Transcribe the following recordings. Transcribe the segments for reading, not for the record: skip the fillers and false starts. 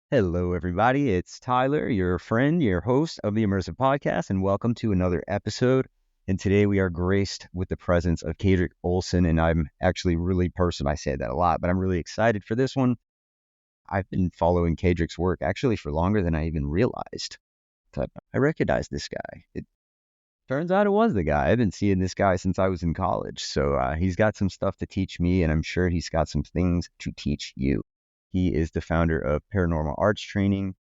Hello, everybody. It's Tyler, your friend, your host of the Immersive Podcast, and welcome to another episode. And today we are graced with the presence of Kaedrich Olsen, and I'm actually I say that a lot, but I'm really excited for this one. I've been following Kaedrich's work actually for longer than I even realized. Thought I recognized this guy. It turns out it was the guy. I've been seeing this guy since I was in college, so he's got some stuff to teach me, and I'm sure he's got some things to teach you. He is the founder of Paranormal Arts Training.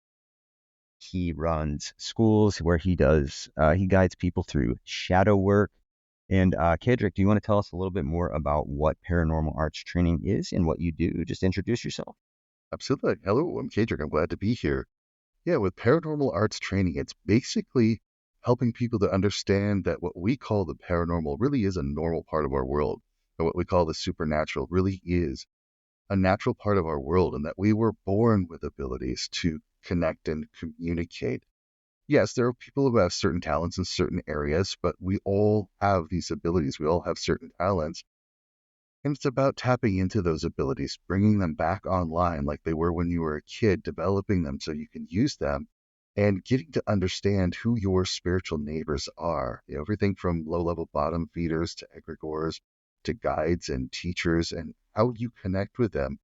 He runs schools where he guides people through shadow work. And Kaedrich, do you want to tell us a little bit more about what paranormal arts training is and what you do? Just introduce yourself. Absolutely. Hello, I'm Kaedrich. I'm glad to be here. Yeah, with paranormal arts training, it's basically helping people to understand that what we call the paranormal really is a normal part of our world, or what we call the supernatural really is a natural part of our world, and that we were born with abilities to connect and communicate. Yes, there are people who have certain talents in certain areas, but we all have these abilities. We all have certain talents. And it's about tapping into those abilities, bringing them back online like they were when you were a kid, developing them so you can use them, and getting to understand who your spiritual neighbors are. Everything from low-level bottom feeders to egregores to guides and teachers, and how you connect with them,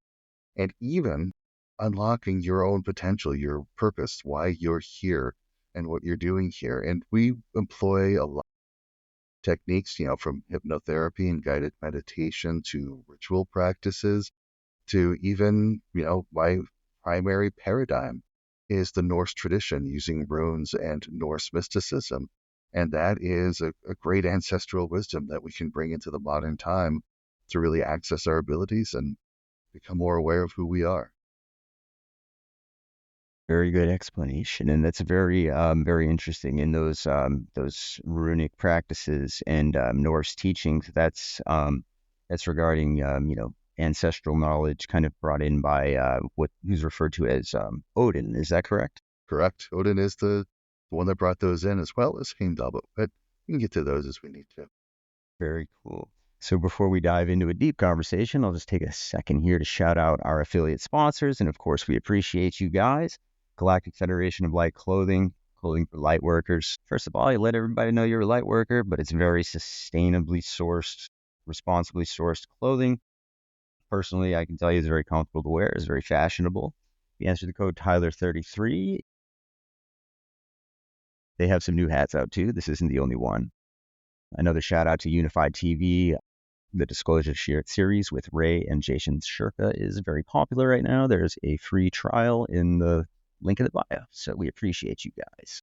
and even unlocking your own potential, your purpose, why you're here and what you're doing here. And we employ a lot techniques, from hypnotherapy and guided meditation to ritual practices to even, my primary paradigm is the Norse tradition using runes and Norse mysticism. And that is a great ancestral wisdom that we can bring into the modern time to really access our abilities and become more aware of who we are. Very good explanation, and that's very interesting. In those runic practices and Norse teachings, that's regarding ancestral knowledge, kind of brought in by who's referred to as Odin. Is that correct? Correct. Odin is the one that brought those in, as well as Heimdall, but we can get to those as we need to. Very cool. So before we dive into a deep conversation, I'll just take a second here to shout out our affiliate sponsors. And of course, we appreciate you guys. Galactic Federation of Light Clothing, clothing for light workers. First of all, you let everybody know you're a light worker, but it's very sustainably sourced, responsibly sourced clothing. Personally, I can tell you it's very comfortable to wear. It's very fashionable. If you enter the code Tyler33, they have some new hats out too. This isn't the only one. Another shout out to Unified TV. The Disclosure series with Ray and Jason Shirka is very popular right now. There's a free trial in the link in the bio. So we appreciate you guys.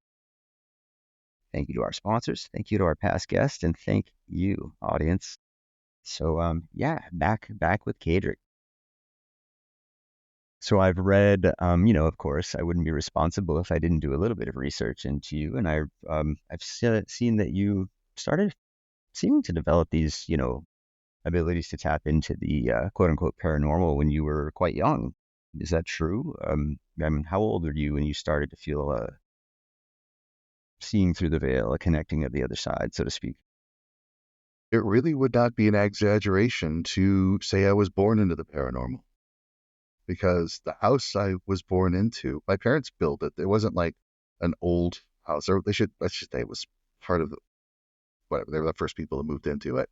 Thank you to our sponsors. Thank you to our past guests. And thank you, audience. So, back with Kaedrich. So I've read, of course, I wouldn't be responsible if I didn't do a little bit of research into you. And I've seen that you started seeming to develop these, abilities to tap into the quote unquote paranormal when you were quite young. Is that true? I mean, how old were you when you started to feel seeing through the veil, a connecting of the other side, so to speak? It really would not be an exaggeration to say I was born into the paranormal, because the house I was born into, my parents built it. It wasn't like an old house, or let's just say it was part of the, whatever. They were the first people who moved into it.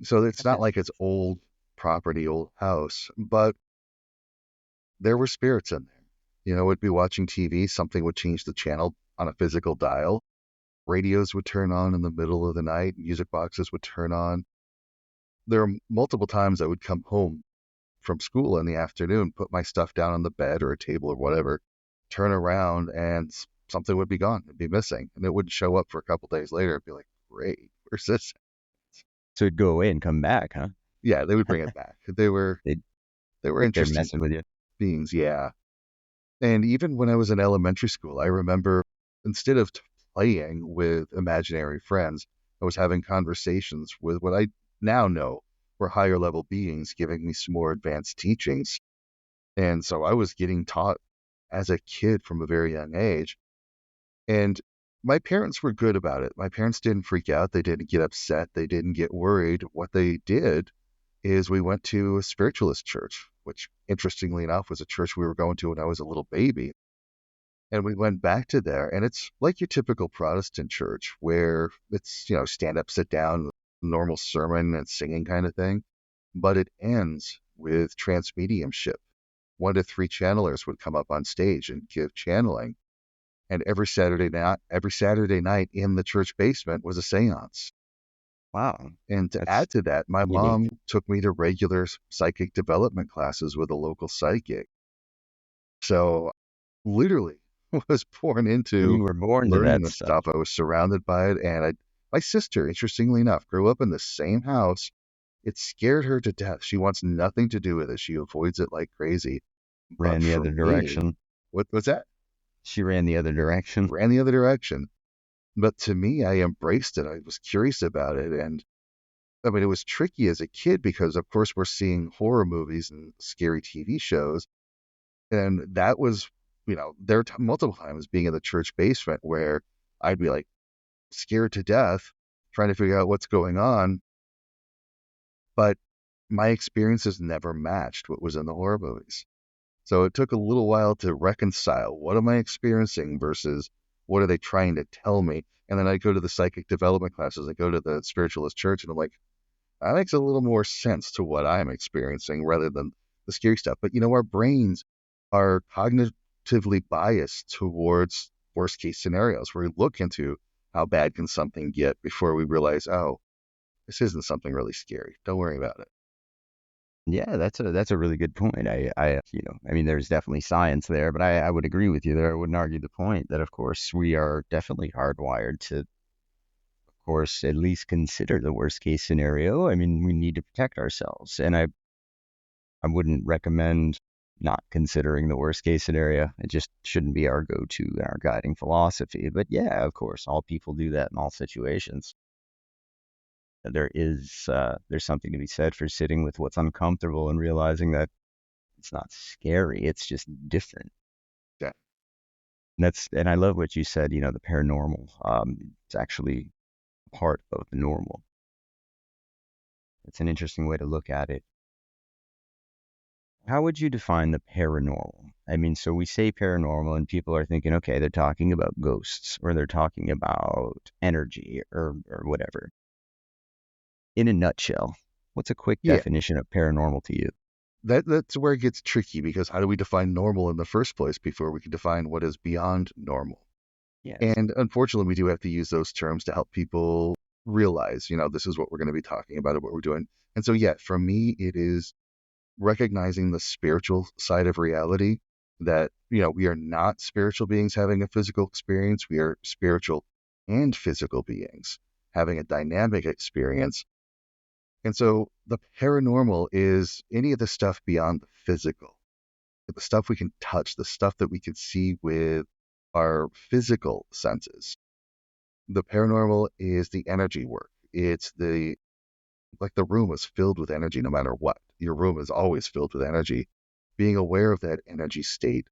So it's not Okay. like it's old property, old house, but there were spirits in there. Would be watching TV, something would change the channel on a physical dial. Radios would turn on in the middle of the night, music boxes would turn on. There were multiple times I would come home from school in the afternoon, put my stuff down on the bed or a table or whatever, turn around, and something would be gone. It'd be missing. And it wouldn't show up for a couple days later. It'd be like, great, where's this? So it'd go away and come back, huh? Yeah, they would bring it back. They were They'd They're interesting messing with you. beings, yeah. And even when I was in elementary school, I remember instead of playing with imaginary friends, I was having conversations with what I now know were higher level beings giving me some more advanced teachings. And so I was getting taught as a kid from a very young age. And my parents were good about it. My parents didn't freak out. They didn't get upset. They didn't get worried. What they did is we went to a spiritualist church, which interestingly enough was a church we were going to when I was a little baby. And we went back to there, and it's like your typical Protestant church where it's, stand up, sit down, normal sermon and singing kind of thing. But it ends with transmediumship. 1 to 3 channelers would come up on stage and give channeling. And every Saturday night in the church basement was a seance. Wow. And to That's add to that, my unique. mom took me to regular psychic development classes with a local psychic. So literally was born into You were born to learning that this stuff. stuff. I was surrounded by it. And my sister, interestingly enough, grew up in the same house. It scared her to death. She wants nothing to do with it. She avoids it like crazy. But Ran the for other me, direction. what's that? She ran the other direction. Ran the other direction. But to me, I embraced it. I was curious about it. And I mean, it was tricky as a kid because, of course, we're seeing horror movies and scary TV shows. And that was, there multiple times being in the church basement where I'd be like scared to death trying to figure out what's going on. But my experiences never matched what was in the horror movies. So it took a little while to reconcile what am I experiencing versus what are they trying to tell me. And then I go to the psychic development classes, I go to the spiritualist church, and I'm like, that makes a little more sense to what I'm experiencing rather than the scary stuff. But our brains are cognitively biased towards worst case scenarios where we look into how bad can something get before we realize, oh, this isn't something really scary. Don't worry about it. Yeah, that's a really good point. I mean, there's definitely science there, but I would agree with you there. I wouldn't argue the point that, of course, we are definitely hardwired to, of course, at least consider the worst case scenario. I mean, we need to protect ourselves, and I wouldn't recommend not considering the worst case scenario. It just shouldn't be our go-to and our guiding philosophy. But yeah, of course, all people do that in all situations. There's something to be said for sitting with what's uncomfortable and realizing that it's not scary, it's just different. Yeah. And I love what you said, the paranormal. It's actually part of the normal. It's an interesting way to look at it. How would you define the paranormal? I mean, so we say paranormal and people are thinking, okay, they're talking about ghosts or they're talking about energy or whatever. In a nutshell, what's a quick Yeah. definition of paranormal to you? That's where it gets tricky because how do we define normal in the first place before we can define what is beyond normal? Yes. And unfortunately, we do have to use those terms to help people realize, this is what we're going to be talking about and what we're doing. And so, yeah, for me, it is recognizing the spiritual side of reality that, we are not spiritual beings having a physical experience. We are spiritual and physical beings having a dynamic experience. And so the paranormal is any of the stuff beyond the physical, the stuff we can touch, the stuff that we can see with our physical senses. The paranormal is the energy work. It's like the room is filled with energy no matter what. Your room is always filled with energy. Being aware of that energy state,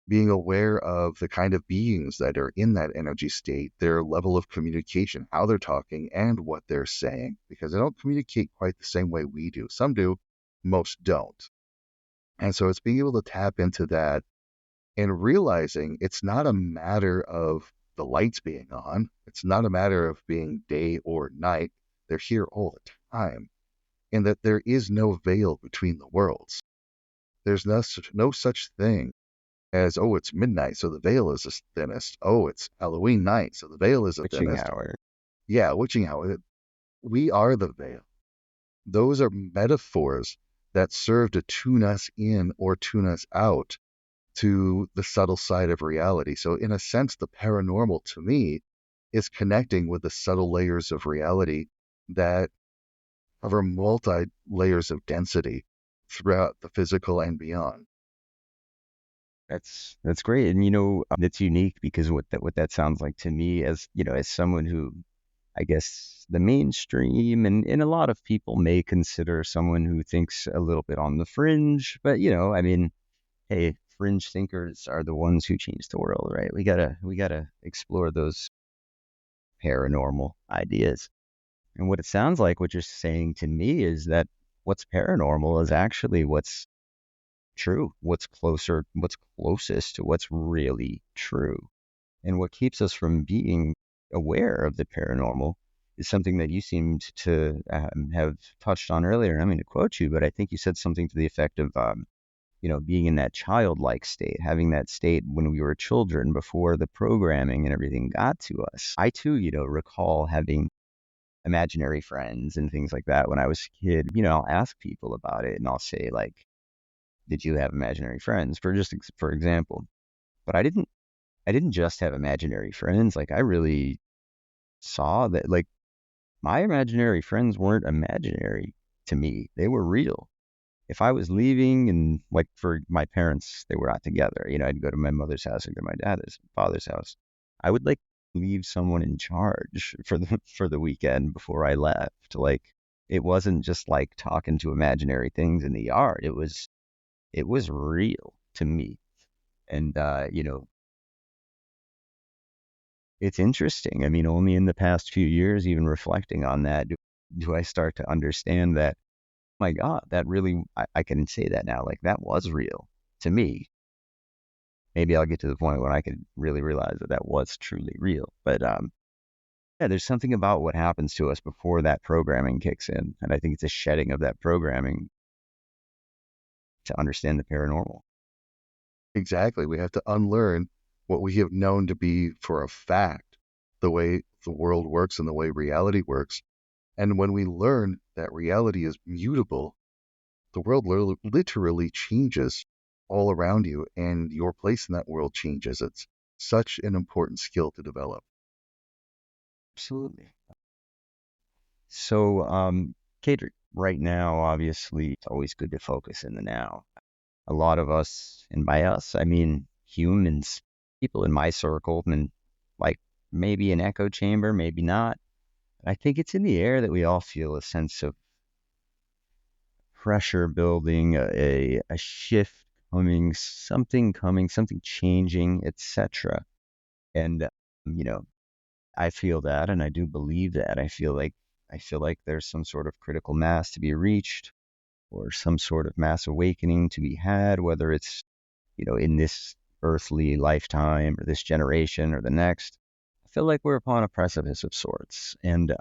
being aware of the kind of beings that are in that energy state, their level of communication, how they're talking, and what they're saying, because they don't communicate quite the same way we do. Some do, most don't. And so it's being able to tap into that and realizing it's not a matter of the lights being on. It's not a matter of being day or night. They're here all the time. And that there is no veil between the worlds. There's no such thing as, oh, it's midnight, so the veil is the thinnest. Oh, it's Halloween night, so the veil is the Witching thinnest. hour. Yeah, witching hour. We are the veil. Those are metaphors that serve to tune us in or tune us out to the subtle side of reality. So, in a sense, the paranormal to me is connecting with the subtle layers of reality that cover multi layers of density throughout the physical and beyond. That's great, and it's unique because what that sounds like to me, as as someone who, I guess, the mainstream and a lot of people may consider someone who thinks a little bit on the fringe, but I mean, hey, fringe thinkers are the ones who change the world, right? We gotta explore those paranormal ideas. And what it sounds like, what you're saying to me is that what's paranormal is actually what's true, what's closest to what's really true. And what keeps us from being aware of the paranormal is something that you seemed to have touched on earlier. And I'm going to quote you, but I think you said something to the effect of, being in that childlike state, having that state when we were children before the programming and everything got to us. I too, recall having imaginary friends and things like that when I was a kid. I'll ask people about it and I'll say like, did you have imaginary friends? For example. But I didn't just have imaginary friends. Like I really saw that like my imaginary friends weren't imaginary to me. They were real. If I was leaving and like for my parents, they were not together. I'd go to my mother's house, I'd go to my dad's father's house. I would like leave someone in charge for the weekend before I left. Like it wasn't just like talking to imaginary things in the yard. It was real to me. And it's interesting. I mean, only in the past few years, even reflecting on that, do I start to understand that, my God, that really, I can say that now, like that was real to me. Maybe I'll get to the point when I can really realize that that was truly real. But yeah, there's something about what happens to us before that programming kicks in. And I think it's a shedding of that programming to understand the paranormal. Exactly. We have to unlearn what we have known to be for a fact, the way the world works and the way reality works. And when we learn that reality is mutable, the world literally changes all around you, and your place in that world changes. It's such an important skill to develop. Absolutely. So, Kaedrich, right now, obviously, it's always good to focus in the now. A lot of us, and by us, I mean humans, people in my circle, and like maybe an echo chamber, maybe not. I think it's in the air that we all feel a sense of pressure building, a shift coming, something changing, etc. And I feel that, and I do believe that. I feel like there's some sort of critical mass to be reached, or some sort of mass awakening to be had, whether it's in this earthly lifetime or this generation or the next. I feel like we're upon a precipice of sorts, and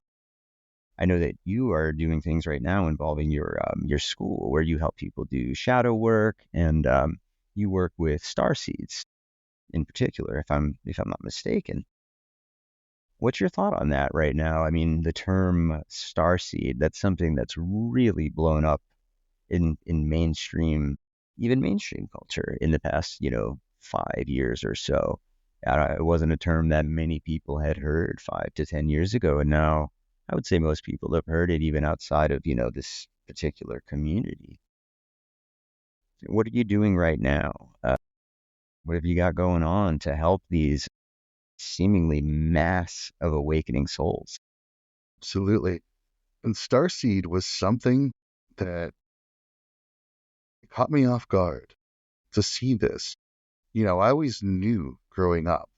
I know that you are doing things right now involving your school, where you help people do shadow work, and you work with star seeds in particular, if I'm not mistaken. What's your thought on that right now? I mean, the term starseed, that's something that's really blown up in mainstream, even mainstream culture in the past, 5 years or so. It wasn't a term that many people had heard 5 to 10 years ago, and now I would say most people have heard it even outside of, this particular community. What are you doing right now? What have you got going on to help these seemingly mass of awakening souls? Absolutely. And Starseed was something that caught me off guard to see this. I always knew growing up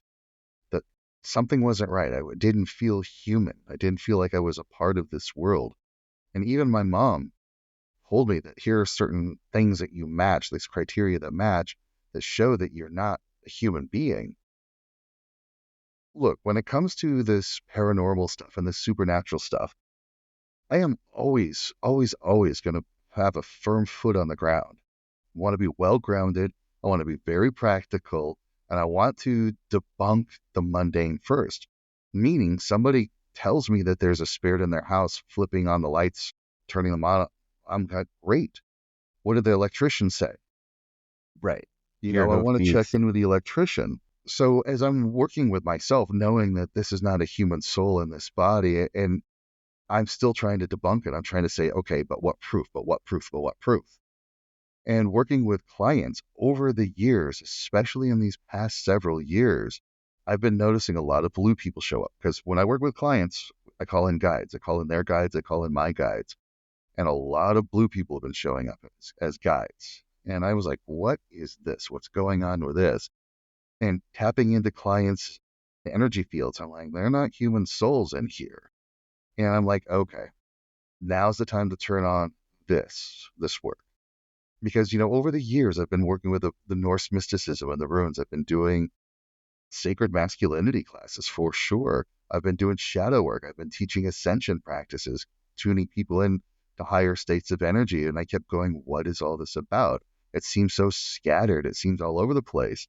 that something wasn't right. I didn't feel human. I didn't feel like I was a part of this world. And even my mom told me that here are certain things that you match, these criteria that match, that show that you're not a human being. Look, when it comes to this paranormal stuff and this supernatural stuff, I am always, always, always going to have a firm foot on the ground. I want to be well grounded. I want to be very practical. And I want to debunk the mundane first. Meaning, somebody tells me that there's a spirit in their house flipping on the lights, turning them on. I'm like, great. What did the electrician say? Right. I want to check in with the electrician. So as I'm working with myself, knowing that this is not a human soul in this body, and I'm still trying to debunk it, I'm trying to say, okay, but what proof? But what proof? But what proof? And working with clients over the years, especially in these past several years, I've been noticing a lot of blue people show up. Because when I work with clients, I call in guides. I call in their guides. I call in my guides. And a lot of blue people have been showing up as guides. And I was like, what is this? What's going on with this? And tapping into clients' energy fields, I'm like, they're not human souls in here. And I'm like, okay, now's the time to turn on this work. Because, over the years, I've been working with the Norse mysticism and the runes. I've been doing sacred masculinity classes for sure. I've been doing shadow work. I've been teaching ascension practices, tuning people in to higher states of energy. And I kept going, what is all this about? It seems so scattered. It seems all over the place.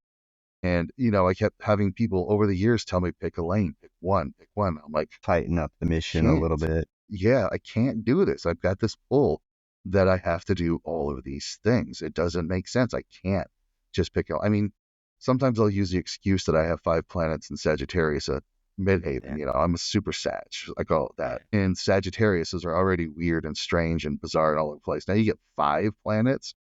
And, I kept having people over the years tell me, pick a lane, pick one, pick one. I'm like, Tighten up the mission a little can't. bit. Yeah, I can't do this. I've got this pull that I have to do all of these things. It doesn't make sense. I can't just pick out. I mean, sometimes I'll use the excuse that I have 5 planets in Sagittarius at Midhaven. Yeah. I'm a super Sag. I call it that. And Sagittariuses are already weird and strange and bizarre and all over the place. Now you get 5 planets,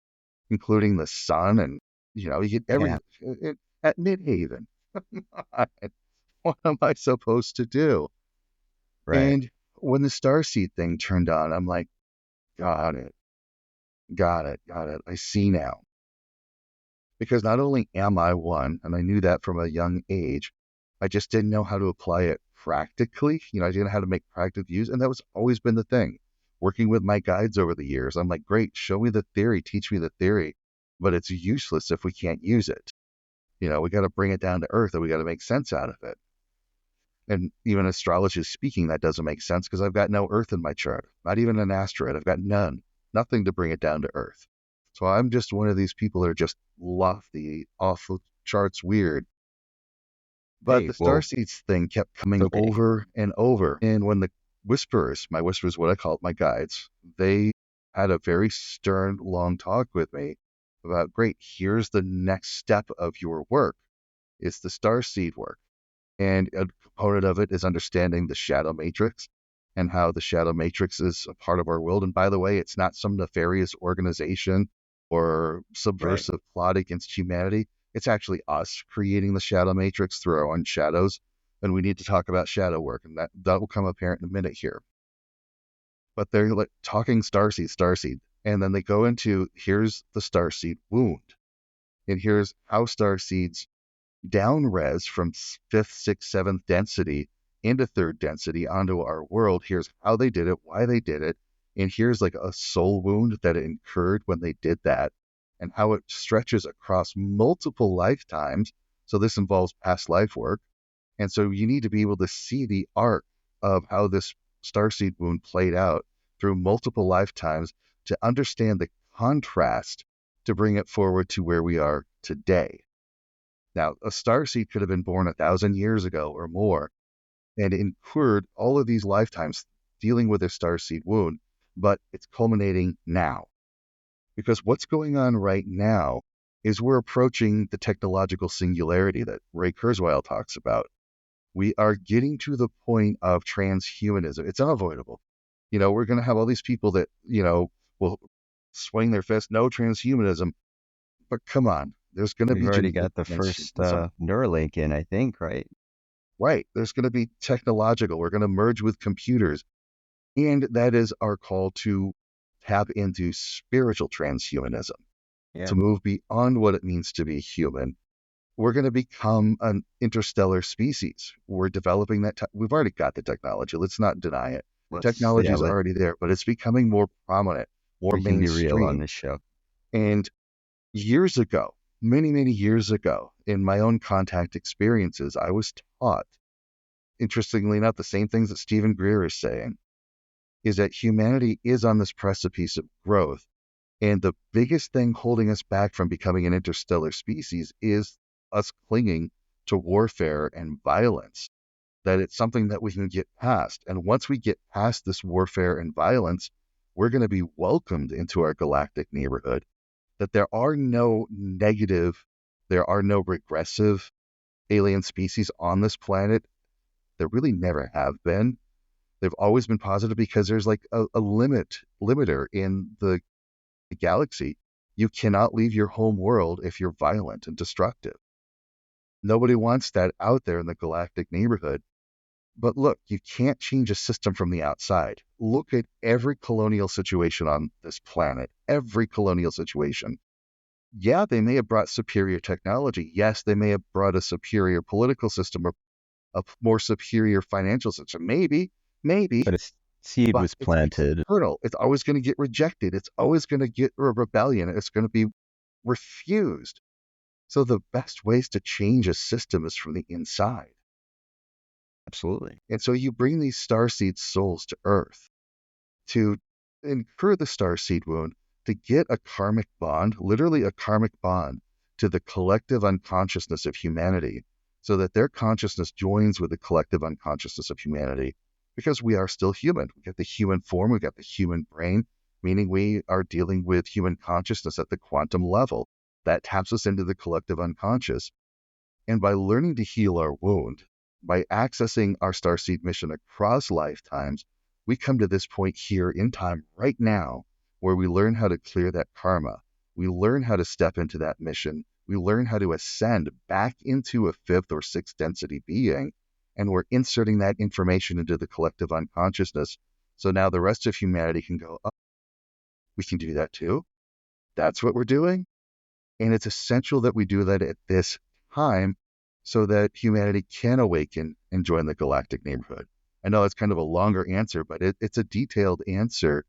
including the sun, and you get Yeah. everything at Midhaven. What am I supposed to do? Right. And when the starseed thing turned on, I'm like, got it, got it, got it. I see now. Because not only am I one, and I knew that from a young age, I just didn't know how to apply it practically. I didn't know how to make practical use. And that was always been the thing. Working with my guides over the years, I'm like, great, show me the theory, teach me the theory, but it's useless if we can't use it. We got to bring it down to earth and we got to make sense out of it. And even astrology speaking, that doesn't make sense because I've got no earth in my chart, not even an asteroid. I've got nothing to bring it down to earth. So I'm just one of these people that are just lofty, off the charts weird. But Hey, the well, starseeds thing kept it's coming okay. over and over. And when the my whispers, what I call it, my guides, they had a very stern, long talk with me about, great, here's the next step of your work. It's the starseed work. And a component of it is understanding the shadow matrix and how the shadow matrix is a part of our world. And by the way, it's not some nefarious organization or Right. subversive plot against humanity. It's actually us creating the shadow matrix through our own shadows. And we need to talk about shadow work, and that will come apparent in a minute here. But they're like talking starseed, and then they go into, here's the starseed wound, and here's how starseeds down res from fifth, sixth, seventh density into third density onto our world. Here's how they did it, why they did it, and here's like a soul wound that it incurred when they did that, and how it stretches across multiple lifetimes. So this involves past life work. And so you need to be able to see the arc of how this starseed wound played out through multiple lifetimes to understand the contrast to bring it forward to where we are today. Now, a starseed could have been born 1,000 years ago or more and incurred all of these lifetimes dealing with a starseed wound, but it's culminating now. Because what's going on right now is we're approaching the technological singularity that Ray Kurzweil talks about. We are getting to the point of transhumanism. It's unavoidable. We're going to have all these people that, will swing their fist, no transhumanism. But come on, there's going to We've be already genetic got the first transhumanism. Neuralink in, I think, right? Right. There's going to be technological. We're going to merge with computers. And that is our call to tap into spiritual transhumanism, Yeah. to move beyond what it means to be human. We're going to become an interstellar species. We're developing that. We've already got the technology. Let's not deny it. Technology is Let already there, but it's becoming more prominent, more we can be real on mainstream. this show. And years ago, many, many years ago, in my own contact experiences, I was taught, interestingly enough, the same things that Stephen Greer is saying, is that humanity is on this precipice of growth. And the biggest thing holding us back from becoming an interstellar species is us clinging to warfare and violence, that it's something that we can get past. And once we get past this warfare and violence, we're going to be welcomed into our galactic neighborhood, that there are no negative, there are no regressive alien species on this planet. There really never have been. They've always been positive because there's like a limiter in the galaxy. You cannot leave your home world if you're violent and destructive. Nobody wants that out there in the galactic neighborhood. But look, you can't change a system from the outside. Look at every colonial situation on this planet, every colonial situation. Yeah, they may have brought superior technology. Yes, they may have brought a superior political system or a more superior financial system. Maybe, But Seed but was it's planted. external. It's always going to get rejected. It's always going to get a rebellion. It's going to be refused. So the best ways to change a system is from the inside. Absolutely. And so you bring these starseed souls to Earth to incur the starseed wound, to get a karmic bond, literally a karmic bond, to the collective unconsciousness of humanity, so that their consciousness joins with the collective unconsciousness of humanity. Because we are still human. We got the human form, we got the human brain, meaning we are dealing with human consciousness at the quantum level. That taps us into the collective unconscious. And by learning to heal our wound, by accessing our starseed mission across lifetimes, we come to this point here in time right now where we learn how to clear that karma. We learn how to step into that mission. We learn how to ascend back into a fifth or sixth density being. And we're inserting that information into the collective unconsciousness. So now the rest of humanity can go, oh, we can do that too. That's what we're doing. And it's essential that we do that at this time so that humanity can awaken and join the galactic neighborhood. I know it's kind of a longer answer, but it's a detailed answer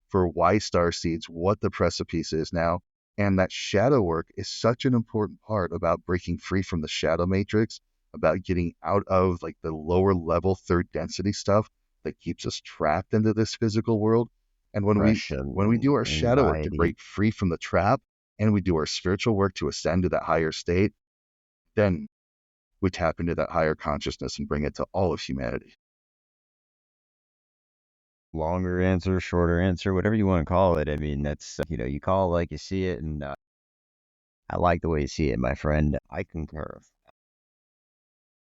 for why star seeds, what the precipice is now. And that shadow work is such an important part about breaking free from the shadow matrix, about getting out of like the lower level third density stuff that keeps us trapped into this physical world. And when we Depression, do our shadow work to anxiety. break free from the trap, and we do our spiritual work to ascend to that higher state, then we tap into that higher consciousness and bring it to all of humanity. Longer answer, shorter answer, whatever you want to call it. I mean, that's, you call it like you see it. And I like the way you see it, my friend. I concur.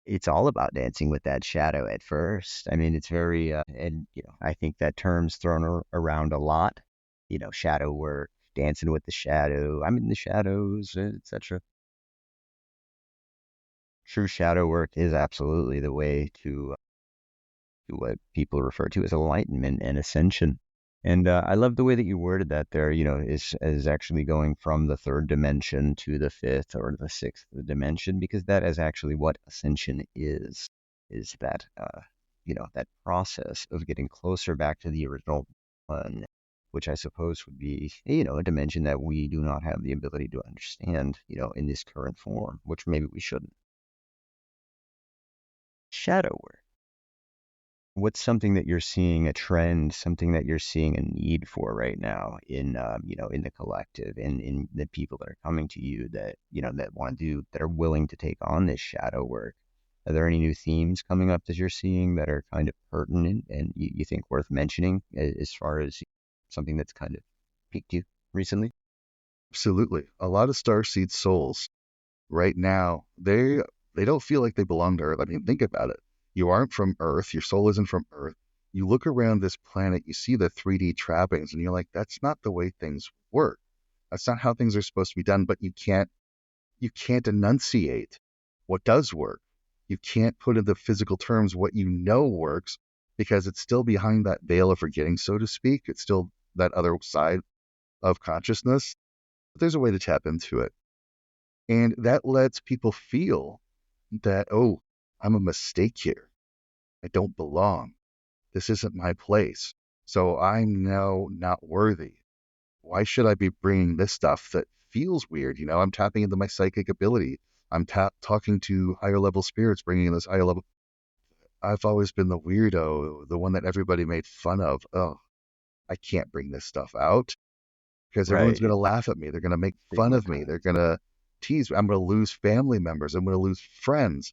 It's all about dancing with that shadow at first. I mean, it's very, and, I think that term's thrown around a lot. Shadow work, dancing with the shadow. I'm in the shadows, etc. True shadow work is absolutely the way to what people refer to as enlightenment and ascension. And I love the way that you worded that there, is actually going from the third dimension to the fifth or the sixth dimension, because that is actually what ascension is that, that process of getting closer back to the original one, which I suppose would be, a dimension that we do not have the ability to understand, in this current form, which maybe we shouldn't. Shadow work. What's something that you're seeing a trend, something that you're seeing a need for right now in, in the collective and in the people that are coming to you that, that want to do, that are willing to take on this shadow work? Are there any new themes coming up that you're seeing that are kind of pertinent and you think worth mentioning as far as something that's kind of piqued you recently? Absolutely. A lot of starseed souls right now, they don't feel like they belong to Earth. I mean, think about it. You aren't from Earth. Your soul isn't from Earth. You look around this planet, you see the 3D trappings, and you're like, that's not the way things work. That's not how things are supposed to be done. But you can't enunciate what does work. You can't put into physical terms what you know works because it's still behind that veil of forgetting, so to speak. It's still that other side of consciousness. But there's a way to tap into it. And that lets people feel that, oh, I'm a mistake here. I don't belong. This isn't my place. So I'm now not worthy. Why should I be bringing this stuff that feels weird? I'm tapping into my psychic ability. I'm talking to higher level spirits, bringing in this higher level. I've always been the weirdo, the one that everybody made fun of. Oh, I can't bring this stuff out because everyone's going Right. to laugh at me. They're going to make fun of me. They're Stigmatized. going to tease me. I'm going to lose family members. I'm going to lose friends.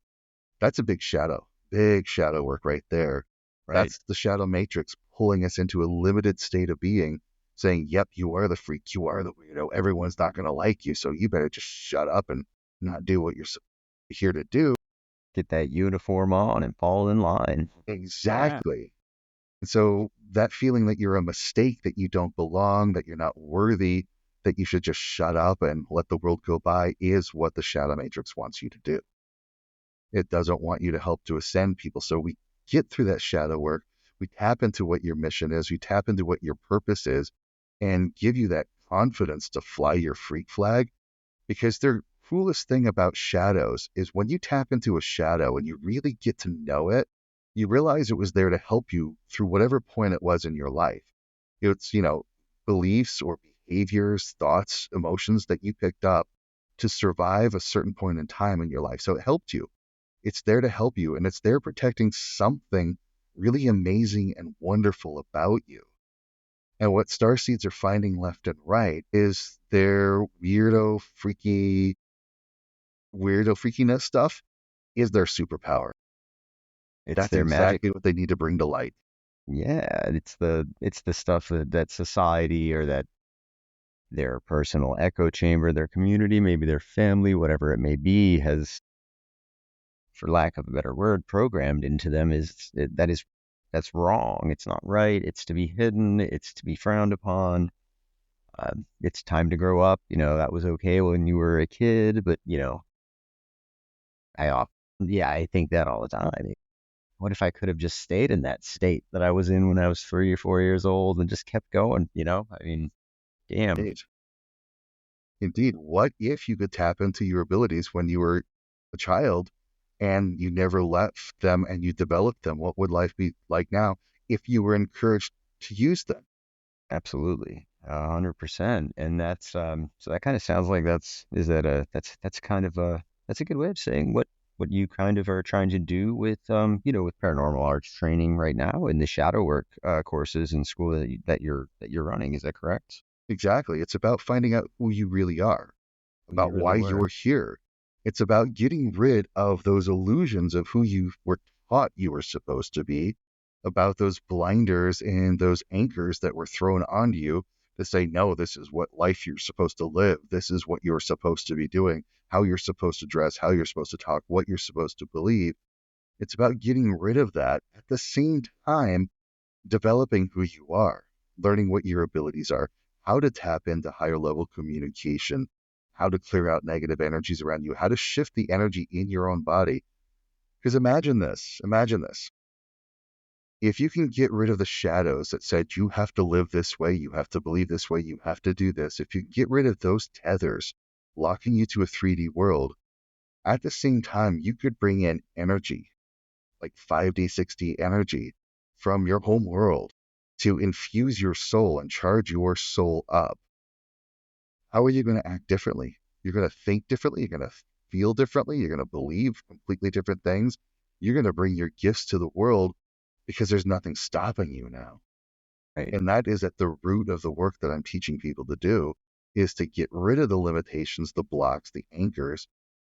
That's a big shadow work right there. Right. That's the shadow matrix pulling us into a limited state of being, saying, yep, you are the freak, you are the weirdo, everyone's not going to like you, so you better just shut up and not do what you're here to do. Get that uniform on and fall in line. Yeah. Exactly. And so that feeling that you're a mistake, that you don't belong, that you're not worthy, that you should just shut up and let the world go by is what the shadow matrix wants you to do. It doesn't want you to help to ascend people. So we get through that shadow work. We tap into what your mission is. We tap into what your purpose is and give you that confidence to fly your freak flag. Because the coolest thing about shadows is when you tap into a shadow and you really get to know it, you realize it was there to help you through whatever point it was in your life. It's, beliefs or behaviors, thoughts, emotions that you picked up to survive a certain point in time in your life. So it helped you. It's there to help you, and it's there protecting something really amazing and wonderful about you. And what starseeds are finding left and right is their weirdo freakiness stuff is their superpower. It's That's their magic. exactly what they need to bring to light. Yeah, it's the stuff that society or that their personal echo chamber, their community, maybe their family, whatever it may be, has, for lack of a better word, programmed into them that's wrong. It's not right. It's to be hidden. It's to be frowned upon. It's time to grow up. That was okay when you were a kid, but I often, yeah, I think that all the time. What if I could have just stayed in that state that I was in when I was 3 or 4 years old and just kept going? I mean, damn. Indeed. Indeed. What if you could tap into your abilities when you were a child and you never left them and you developed them? What would life be like now if you were encouraged to use them? Absolutely, 100%. And so that kind of sounds like that's kind of that's a good way of saying what you kind of are trying to do with paranormal arts training right now in the shadow work courses in school that you're running. Is that correct? Exactly. It's about finding out who you really are, Who you about really why were. you're here. It's about getting rid of those illusions of who you were taught you were supposed to be, about those blinders and those anchors that were thrown onto you to say, no, this is what life you're supposed to live. This is what you're supposed to be doing, how you're supposed to dress, how you're supposed to talk, what you're supposed to believe. It's about getting rid of that at the same time developing who you are, learning what your abilities are, how to tap into higher level communication, how to clear out negative energies around you, how to shift the energy in your own body. Because imagine this. If you can get rid of the shadows that said you have to live this way, you have to believe this way, you have to do this, if you get rid of those tethers locking you to a 3D world, at the same time, you could bring in energy like 5D, 6D energy from your home world to infuse your soul and charge your soul up. How are you going to act differently? You're going to think differently. You're going to feel differently. You're going to believe completely different things. You're going to bring your gifts to the world because there's nothing stopping you now. Right. And that is at the root of the work that I'm teaching people to do, is to get rid of the limitations, the blocks, the anchors,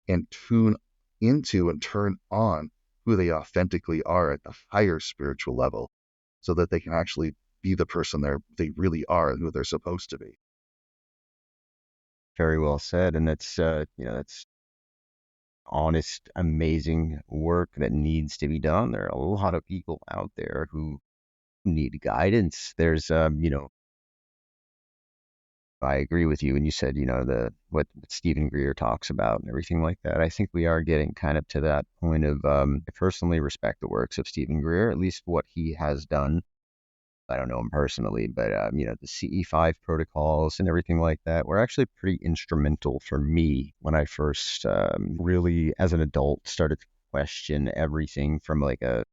and tune into and turn on who they authentically are at the higher spiritual level so that they can actually be the person they really are and who they're supposed to be. Very well said. And that's honest, amazing work that needs to be done. There are a lot of people out there who need guidance. I agree with you when you said, what Stephen Greer talks about and everything like that. I think we are getting kind of to that point of, I personally respect the works of Stephen Greer, at least what he has done. I don't know him personally, but the CE5 protocols and everything like that were actually pretty instrumental for me when I first really, as an adult, started to question everything from like a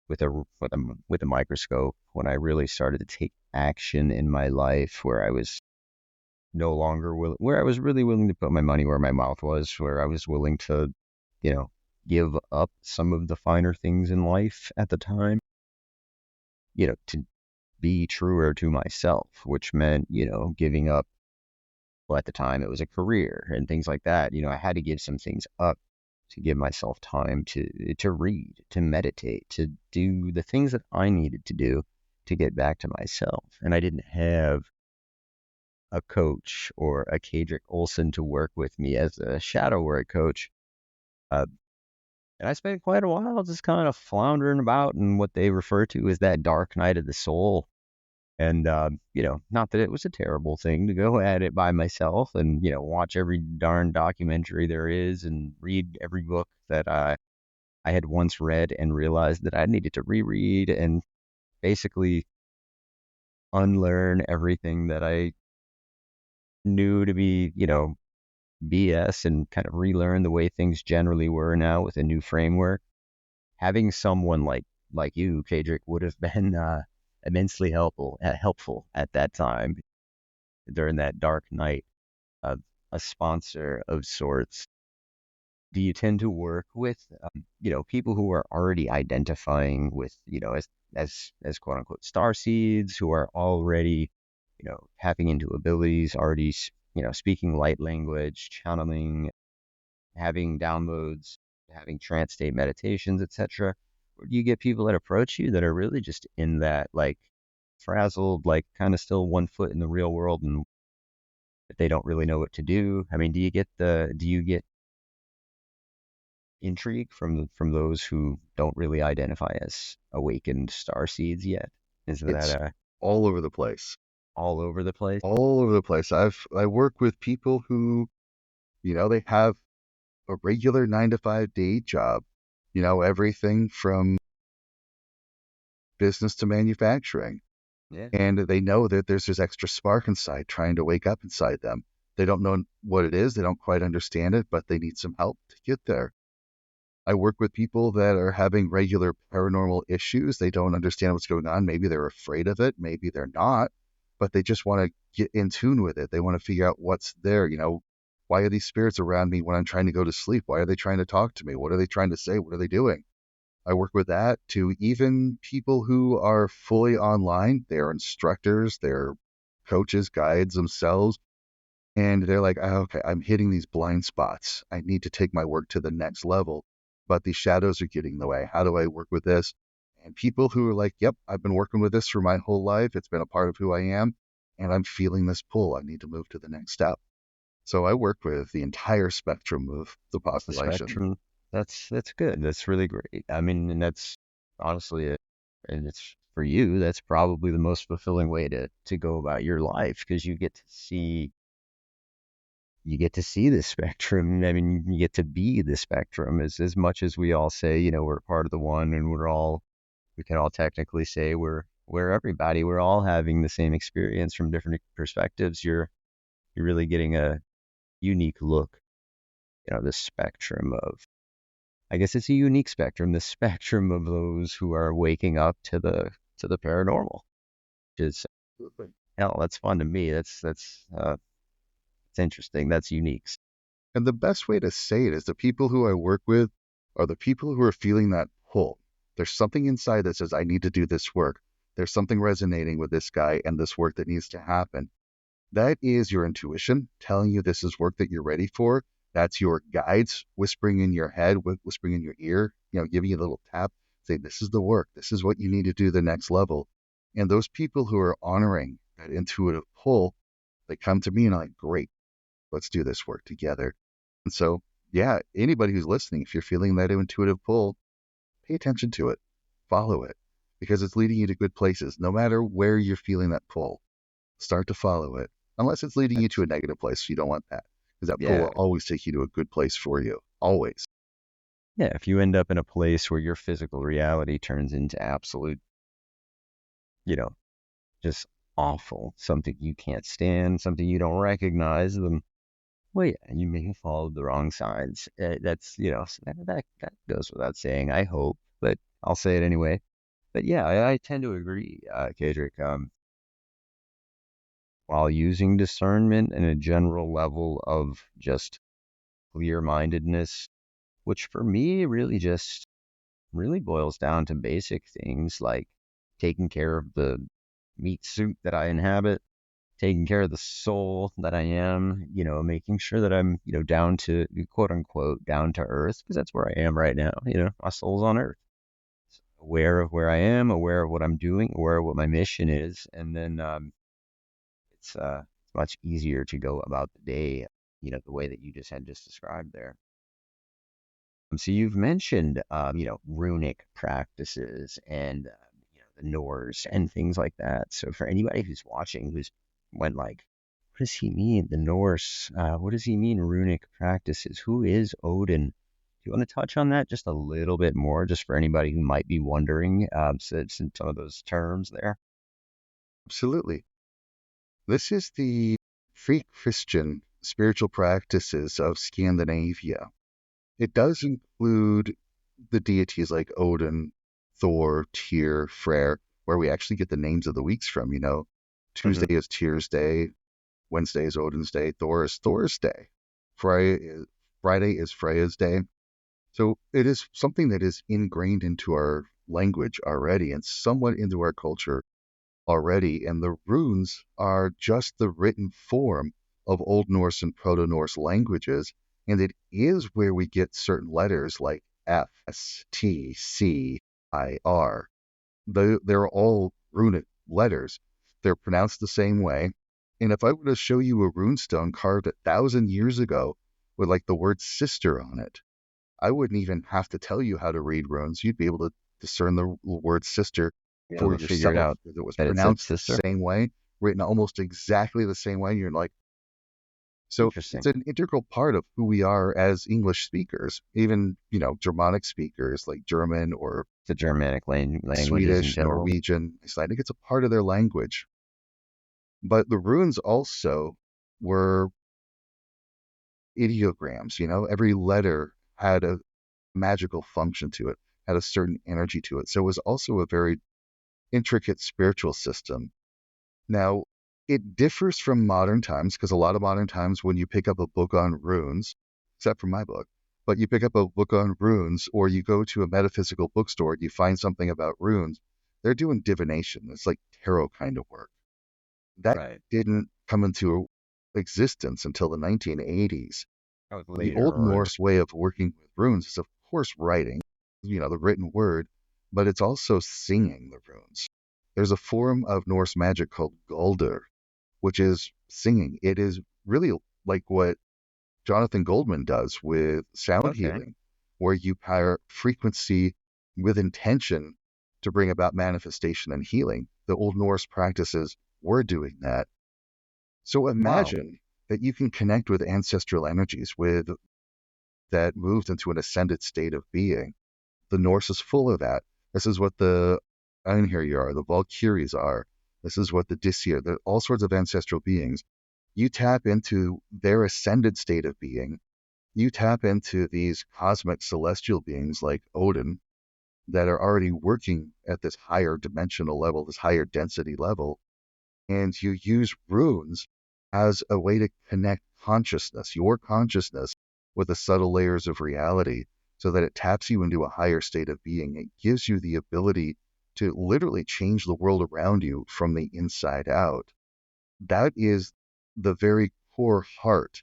with a microscope. When I really started to take action in my life, where I was no longer willing, where I was really willing to put my money where my mouth was, where I was willing to, you know, give up some of the finer things in life at the time, to be truer to myself, which meant, giving up, well, at the time it was a career and things like that. I had to give some things up to give myself time to read, to meditate, to do the things that I needed to do to get back to myself. And I didn't have a coach or a Kaedrich Olsen to work with me as a shadow work coach. Uh, and I spent quite a while just kind of floundering about in what they refer to as that dark night of the soul. And, not that it was a terrible thing to go at it by myself and, watch every darn documentary there is and read every book that I had once read and realized that I needed to reread and basically unlearn everything that I knew to be, BS and kind of relearn the way things generally were now with a new framework. Having someone like like you, Kaedrich, would have been immensely helpful at that time during that dark night of a sponsor of sorts. Do you tend to work with, people who are already identifying with, as quote unquote star seeds, who are already, tapping into abilities, already, speaking light language, channeling, having downloads, having trance state meditations, etc.? Or do you get people that approach you that are really just in that, like, frazzled, like kind of still one foot in the real world and they don't really know what to do? I mean, do you get intrigue from those who don't really identify as awakened star seeds yet? Is that It's all over the place. all over the place? All over the place. I work with people who, they have a regular 9 to 5 day job, everything from business to manufacturing. Yeah. And they know that there's this extra spark inside trying to wake up inside them. They don't know what it is. They don't quite understand it, but they need some help to get there. I work with people that are having regular paranormal issues. They don't understand what's going on. Maybe they're afraid of it. Maybe they're not, but they just want to get in tune with it. They want to figure out what's there. Why are these spirits around me when I'm trying to go to sleep? Why are they trying to talk to me? What are they trying to say? What are they doing? I work with that to even people who are fully online. They're instructors, they're coaches, guides themselves. And they're like, "Oh, okay, I'm hitting these blind spots. I need to take my work to the next level, but these shadows are getting in the way. How do I work with this?" And people who are like, "Yep, I've been working with this for my whole life. It's been a part of who I am. And I'm feeling this pull. I need to move to the next step." So I work with the entire spectrum of the Across the population. spectrum. That's good. That's really great. I mean, and that's honestly it. And it's for you, that's probably the most fulfilling way to go about your life because you get to see the spectrum. I mean, you get to be the spectrum as much as we all say, we're part of the one and we can all technically say we're everybody. We're all having the same experience from different perspectives. You're really getting a unique look, the spectrum of, I guess it's a unique spectrum, the spectrum of those who are waking up to the paranormal. Which is, hell, that's fun to me. It's interesting. That's unique. And the best way to say it is the people who I work with are the people who are feeling that pull. There's something inside that says, I need to do this work. There's something resonating with this guy and this work that needs to happen. That is your intuition telling you this is work that you're ready for. That's your guides whispering in your head, whispering in your ear, giving you a little tap, say, this is the work. This is what you need to do the next level. And those people who are honoring that intuitive pull, they come to me and I'm like, great, let's do this work together. And so, yeah, anybody who's listening, if you're feeling that intuitive pull, pay attention to it, follow it, because it's leading you to good places. No matter where you're feeling that pull, start to follow it. Unless it's leading you to a negative place, you don't want that, because that pull Yeah. will always take you to a good place for you. Always. Yeah. If you end up in a place where your physical reality turns into absolute, you know, just awful, something you can't stand, something you don't recognize, then, well, yeah, you may have followed the wrong signs. That's, that goes without saying, I hope, but I'll say it anyway. But yeah, I tend to agree, Kaedrich. While using discernment and a general level of just clear-mindedness, which for me really just really boils down to basic things like taking care of the meat suit that I inhabit, taking care of the soul that I am, making sure that I'm, down to quote unquote down to earth, because that's where I am right now. My soul's on earth, aware of where I am, aware of what I'm doing, aware of what my mission is, and then it's much easier to go about the day, the way that you just described there. So you've mentioned, runic practices and, the Norse and things like that. So for anybody who's watching, who's went like, what does he mean? The Norse, what does he mean? Runic practices. Who is Odin? Do you want to touch on that just a little bit more, just for anybody who might be wondering, some of those terms there? Absolutely. This is the free Christian spiritual practices of Scandinavia. It does include the deities like Odin, Thor, Tyr, Freyr, where we actually get the names of the weeks from. Hmm. Tuesday is Tyr's day, Wednesday is Odin's day, Thor is Thor's day, Friday is Freya's day. So it is something that is ingrained into our language already and somewhat into our culture already. And the runes are just the written form of Old Norse and Proto Norse languages. And it is where we get certain letters like F, S, T, C, I, R. They're all runic letters. They're pronounced the same way. And if I were to show you a runestone carved 1,000 years ago with like the word sister on it, I wouldn't even have to tell you how to read runes. You'd be able to discern the word sister Be able for to figure it yourself out because it was that it said pronounced the sister. same way, written almost exactly the same way. You're like, so it's Interesting. an integral part of who we are as English speakers, even, Germanic speakers like German or The Germanic languages in Swedish, general. Norwegian. I think it's a part of their language. But the runes also were ideograms, every letter had a magical function to it, had a certain energy to it. So it was also a very intricate spiritual system. Now, it differs from modern times because a lot of modern times when you pick up a book on runes, except for my book, but you pick up a book on runes or you go to a metaphysical bookstore and you find something about runes, they're doing divination. It's like tarot kind of work. That Right. didn't come into existence until the 1980s. That was The later Old on. Norse way of working with runes is, of course, writing, the written word, but it's also singing the runes. There's a form of Norse magic called Galdr, which is singing. It is really like what Jonathan Goldman does with sound Okay. healing, where you pair frequency with intention to bring about manifestation and healing. The Old Norse practices were doing that. So Wow. imagine that you can connect with ancestral energies with that moved into an ascended state of being. The Norse is full of that. This is what the Einherjar are, the Valkyries are. This is what the Disir, all sorts of ancestral beings. You tap into their ascended state of being. You tap into these cosmic celestial beings like Odin that are already working at this higher dimensional level, this higher density level, and you use runes as a way to connect consciousness, your consciousness, with the subtle layers of reality so that it taps you into a higher state of being. It gives you the ability to literally change the world around you from the inside out. That is the very core heart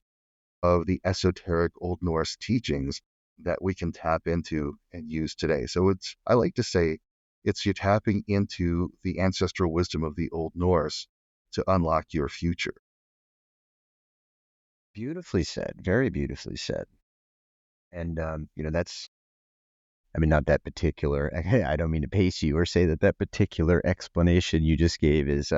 of the esoteric Old Norse teachings that we can tap into and use today. So I like to say, it's you tapping into the ancestral wisdom of the Old Norse to unlock your future. Beautifully said. Very beautifully said. And that's, I mean, not that particular. I don't mean to pace you or say that that particular explanation you just gave is,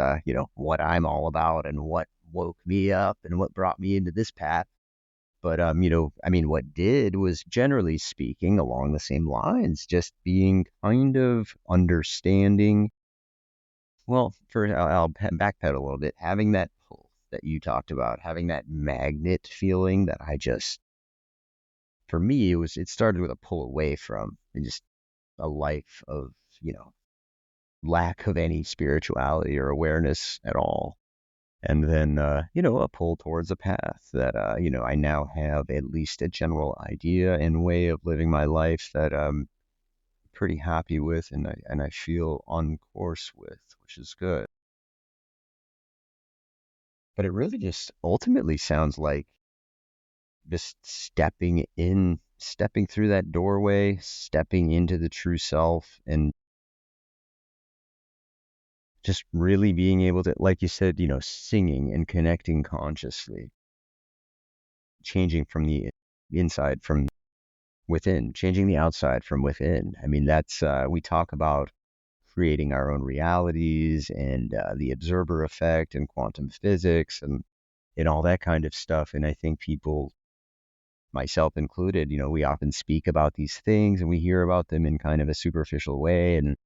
what I'm all about and what woke me up and what brought me into this path. But I mean, what did was generally speaking along the same lines, just being kind of understanding. Well, first I'll backpedal a little bit. Having that pull that you talked about, having that magnet feeling that I just, for me, it started with a pull away from and just a life of, you know, lack of any spirituality or awareness at all. And then, a pull towards a path that, I now have at least a general idea and way of living my life that I'm pretty happy with and I feel on course with, which is good. But it really just ultimately sounds like just stepping through that doorway, stepping into the true self, and just really being able to, like you said, singing and connecting consciously, changing from the inside from within, changing the outside from within. I mean, that's, we talk about creating our own realities and the observer effect and quantum physics and all that kind of stuff. And I think people, myself included, we often speak about these things and we hear about them in kind of a superficial way and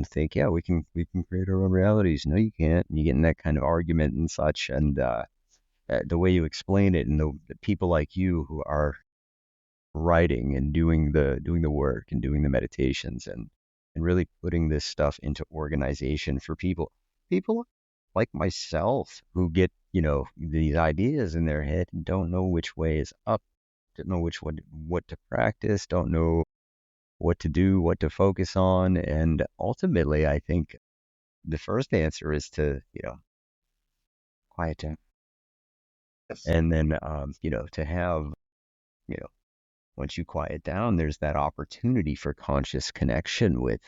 think, yeah, we can create our own realities. No, you can't. And you get in that kind of argument and such. And the way you explain it, and the people like you who are writing and doing the work and doing the meditations and really putting this stuff into organization for people like myself who get, these ideas in their head and don't know which way is up, don't know which one, what to practice, don't know what to do, what to focus on. And ultimately, I think the first answer is to, quiet down. Yes. And then, to have, you know, once you quiet down, there's that opportunity for conscious connection with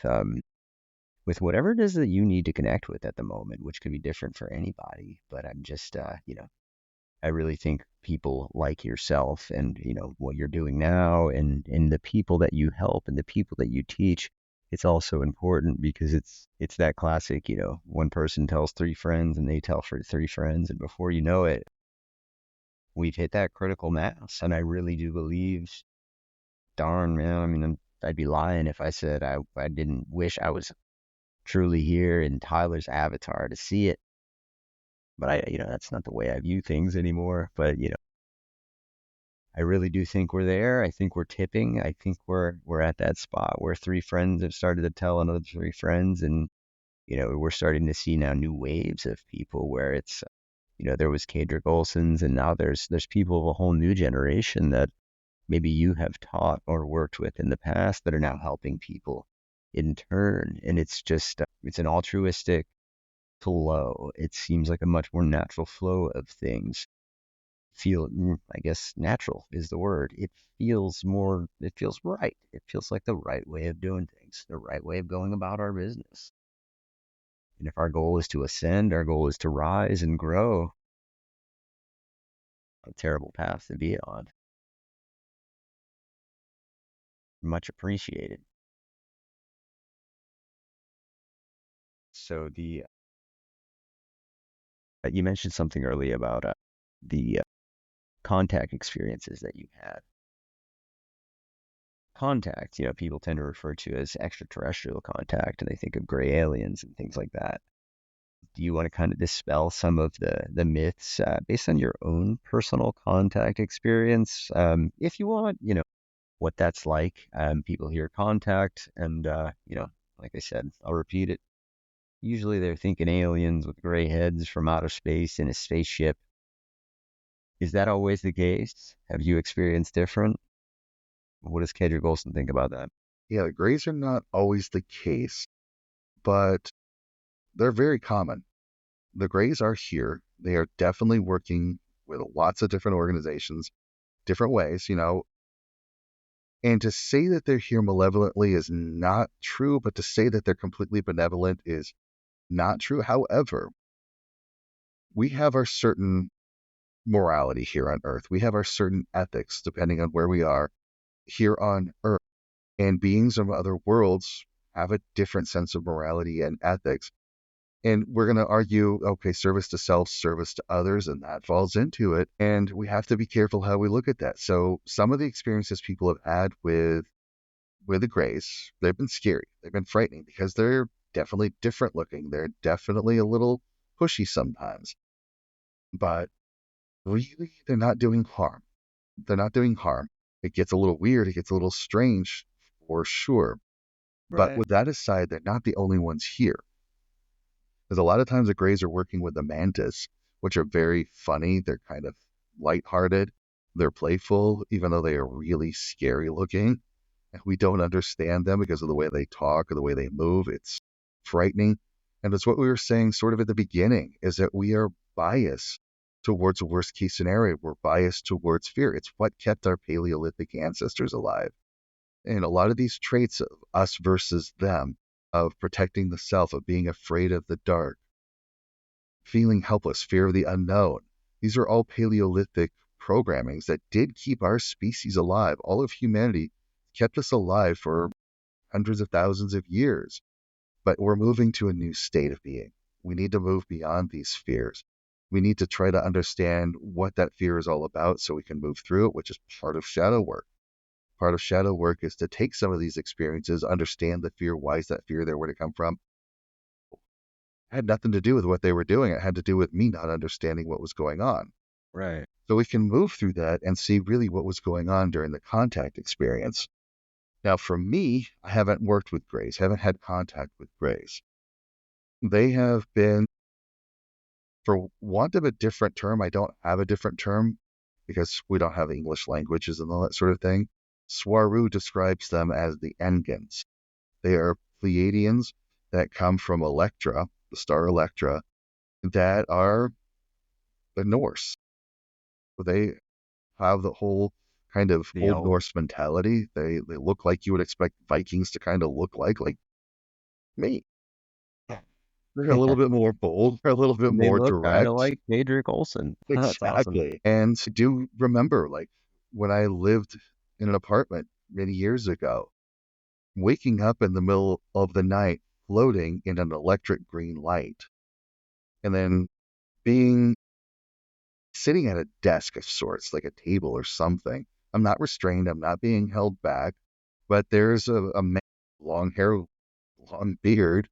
whatever it is that you need to connect with at the moment, which could be different for anybody. But I'm just, I really think people like yourself and, what you're doing now and the people that you help and the people that you teach, it's also important because it's that classic, one person tells three friends and they tell for three friends. And before you know it, we've hit that critical mass. And I really do believe, darn, man, I mean, I'd be lying if I said I didn't wish I was truly here in Tyler's avatar to see it. But that's not the way I view things anymore. But, I really do think we're there. I think we're tipping. I think we're at that spot where three friends have started to tell another three friends, and we're starting to see now new waves of people where it's there was Kaedrich Olsen's, and now there's people of a whole new generation that maybe you have taught or worked with in the past that are now helping people in turn, and it's just it's an altruistic flow. It seems like a much more natural flow of things I guess natural is the word. It feels right. It feels like the right way of doing things, the right way of going about our business. And if our goal is to ascend, our goal is to rise and grow, a terrible path to be on. Much appreciated. So you mentioned something earlier about the contact experiences that you had. Contact, people tend to refer to as extraterrestrial contact, and they think of gray aliens and things like that. Do you want to kind of dispel some of the myths based on your own personal contact experience? If you want, what that's like. People hear contact, and like I said, I'll repeat it. Usually they're thinking aliens with gray heads from outer space in a spaceship. Is that always the case? Have you experienced different? What does Kaedrich Olsen think about that? Yeah, the grays are not always the case, but they're very common. The grays are here. They are definitely working with lots of different organizations, different ways, And to say that they're here malevolently is not true, but to say that they're completely benevolent is not true. However, we have our certain morality here on Earth. We have our certain ethics, depending on where we are here on Earth. And beings from other worlds have a different sense of morality and ethics. And we're going to argue, okay, service to self, service to others, and that falls into it. And we have to be careful how we look at that. So some of the experiences people have had with the grays, they've been scary. They've been frightening because they're definitely different looking. They're definitely a little pushy sometimes. But really, they're not doing harm. They're not doing harm. It gets a little weird. It gets a little strange for sure. But Right. with that aside, they're not the only ones here. Because a lot of times the grays are working with the mantis, which are very funny. They're kind of lighthearted. They're playful, even though they are really scary looking. And we don't understand them because of the way they talk or the way they move. It's frightening. And it's what we were saying sort of at the beginning, is that we are biased towards a worst case scenario. We're biased towards fear. It's what kept our Paleolithic ancestors alive. And a lot of these traits of us versus them, of protecting the self, of being afraid of the dark, feeling helpless, fear of the unknown, these are all Paleolithic programmings that did keep our species alive. All of humanity kept us alive for hundreds of thousands of years. But we're moving to a new state of being. We need to move beyond these fears. We need to try to understand what that fear is all about so we can move through it, which is part of shadow work. Part of shadow work is to take some of these experiences, understand the fear. Why is that fear there? Where did it come from? It had nothing to do with what they were doing. It had to do with me not understanding what was going on. Right. So we can move through that and see really what was going on during the contact experience. Now, for me, I haven't worked with grays, haven't had contact with grays. They have been, for want of a different term, I don't have a different term because we don't have English languages and all that sort of thing. Swaru describes them as the Engans. They are Pleiadians that come from Electra, the star Electra, that are the Norse. They have the whole kind of The Old elf. Norse mentality. They look like you would expect Vikings to kind of look like me. They're a little bit more bold, they're a little bit They more look kind of direct. like Kaedrich Olsen. That's awesome. Exactly. And I do remember, like, when I lived in an apartment many years ago, waking up in the middle of the night, floating in an electric green light, and then being sitting at a desk of sorts, like a table or something. I'm not restrained, I'm not being held back, but there's a man, long hair, long beard,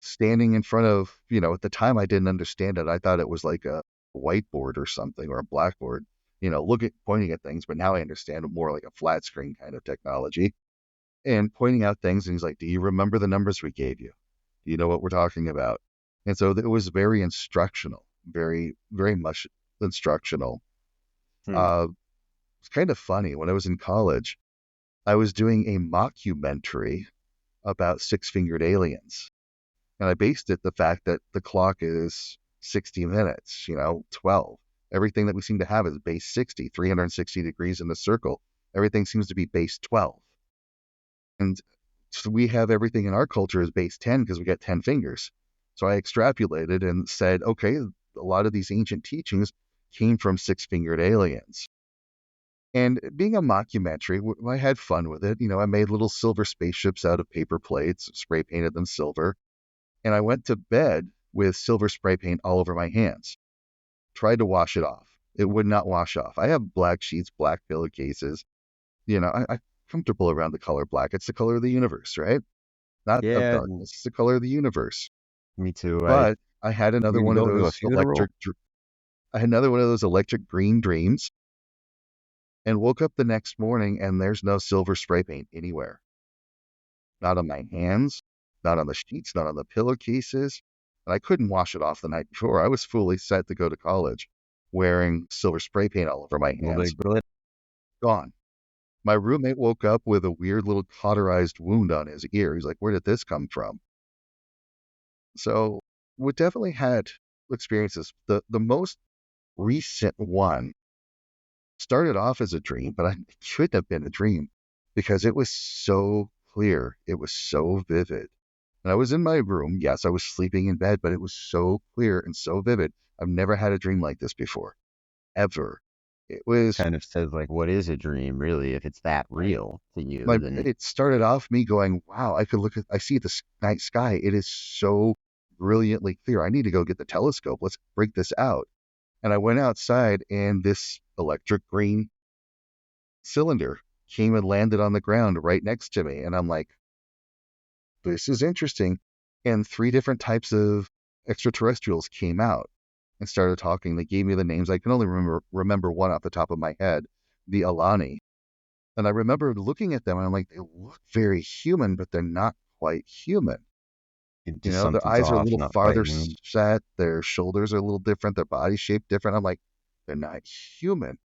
standing in front of, at the time I didn't understand it. I thought it was like a whiteboard or something or a blackboard, pointing at things, but now I understand it more like a flat screen kind of technology and pointing out things. And he's like, "Do you remember the numbers we gave you? Do you know what we're talking about?" And so it was very instructional, very, very much instructional. Hmm. Uh, it's kind of funny. When I was in college, I was doing a mockumentary about six-fingered aliens. And I based it the fact that the clock is 60 minutes, 12. Everything that we seem to have is base 60, 360 degrees in a circle. Everything seems to be base 12. And so we have everything in our culture is base 10 because we got 10 fingers. So I extrapolated and said, okay, a lot of these ancient teachings came from six-fingered aliens. And being a mockumentary, I had fun with it. I made little silver spaceships out of paper plates, spray painted them silver, and I went to bed with silver spray paint all over my hands. Tried to wash it off. It would not wash off. I have black sheets, black pillowcases. I'm comfortable around the color black. It's the color of the universe, right? Not of Yeah, darkness. It's the color of the universe. me too. I But I had another even one of going to a those funeral. electric green dreams and woke up the next morning and there's no silver spray paint anywhere. Not on my hands, not on the sheets, not on the pillowcases. And I couldn't wash it off the night before. I was fully set to go to college wearing silver spray paint all over my Will they hands. grill it? Gone. My roommate woke up with a weird little cauterized wound on his ear. He's like, where did this come from? So we definitely had experiences. The most recent one started off as a dream, but it shouldn't have been a dream because it was so clear. It was so vivid. And I was in my room. Yes, I was sleeping in bed, but it was so clear and so vivid. I've never had a dream like this before, ever. It was Kind of says like, what is a dream really? If it's that real to you, like, then it started off me going, wow, I see the night sky. It is so brilliantly clear. I need to go get the telescope. Let's break this out. And I went outside and this electric green cylinder came and landed on the ground right next to me. And I'm like, this is interesting. And three different types of extraterrestrials came out and started talking. They gave me the names. I can only remember one off the top of my head, the Alani. And I remember looking at them and I'm like, they look very human, but they're not quite human. just Their something's eyes are a off, little not quite farther human. set, their shoulders are a little different, their body shape different. I'm like, they're not human.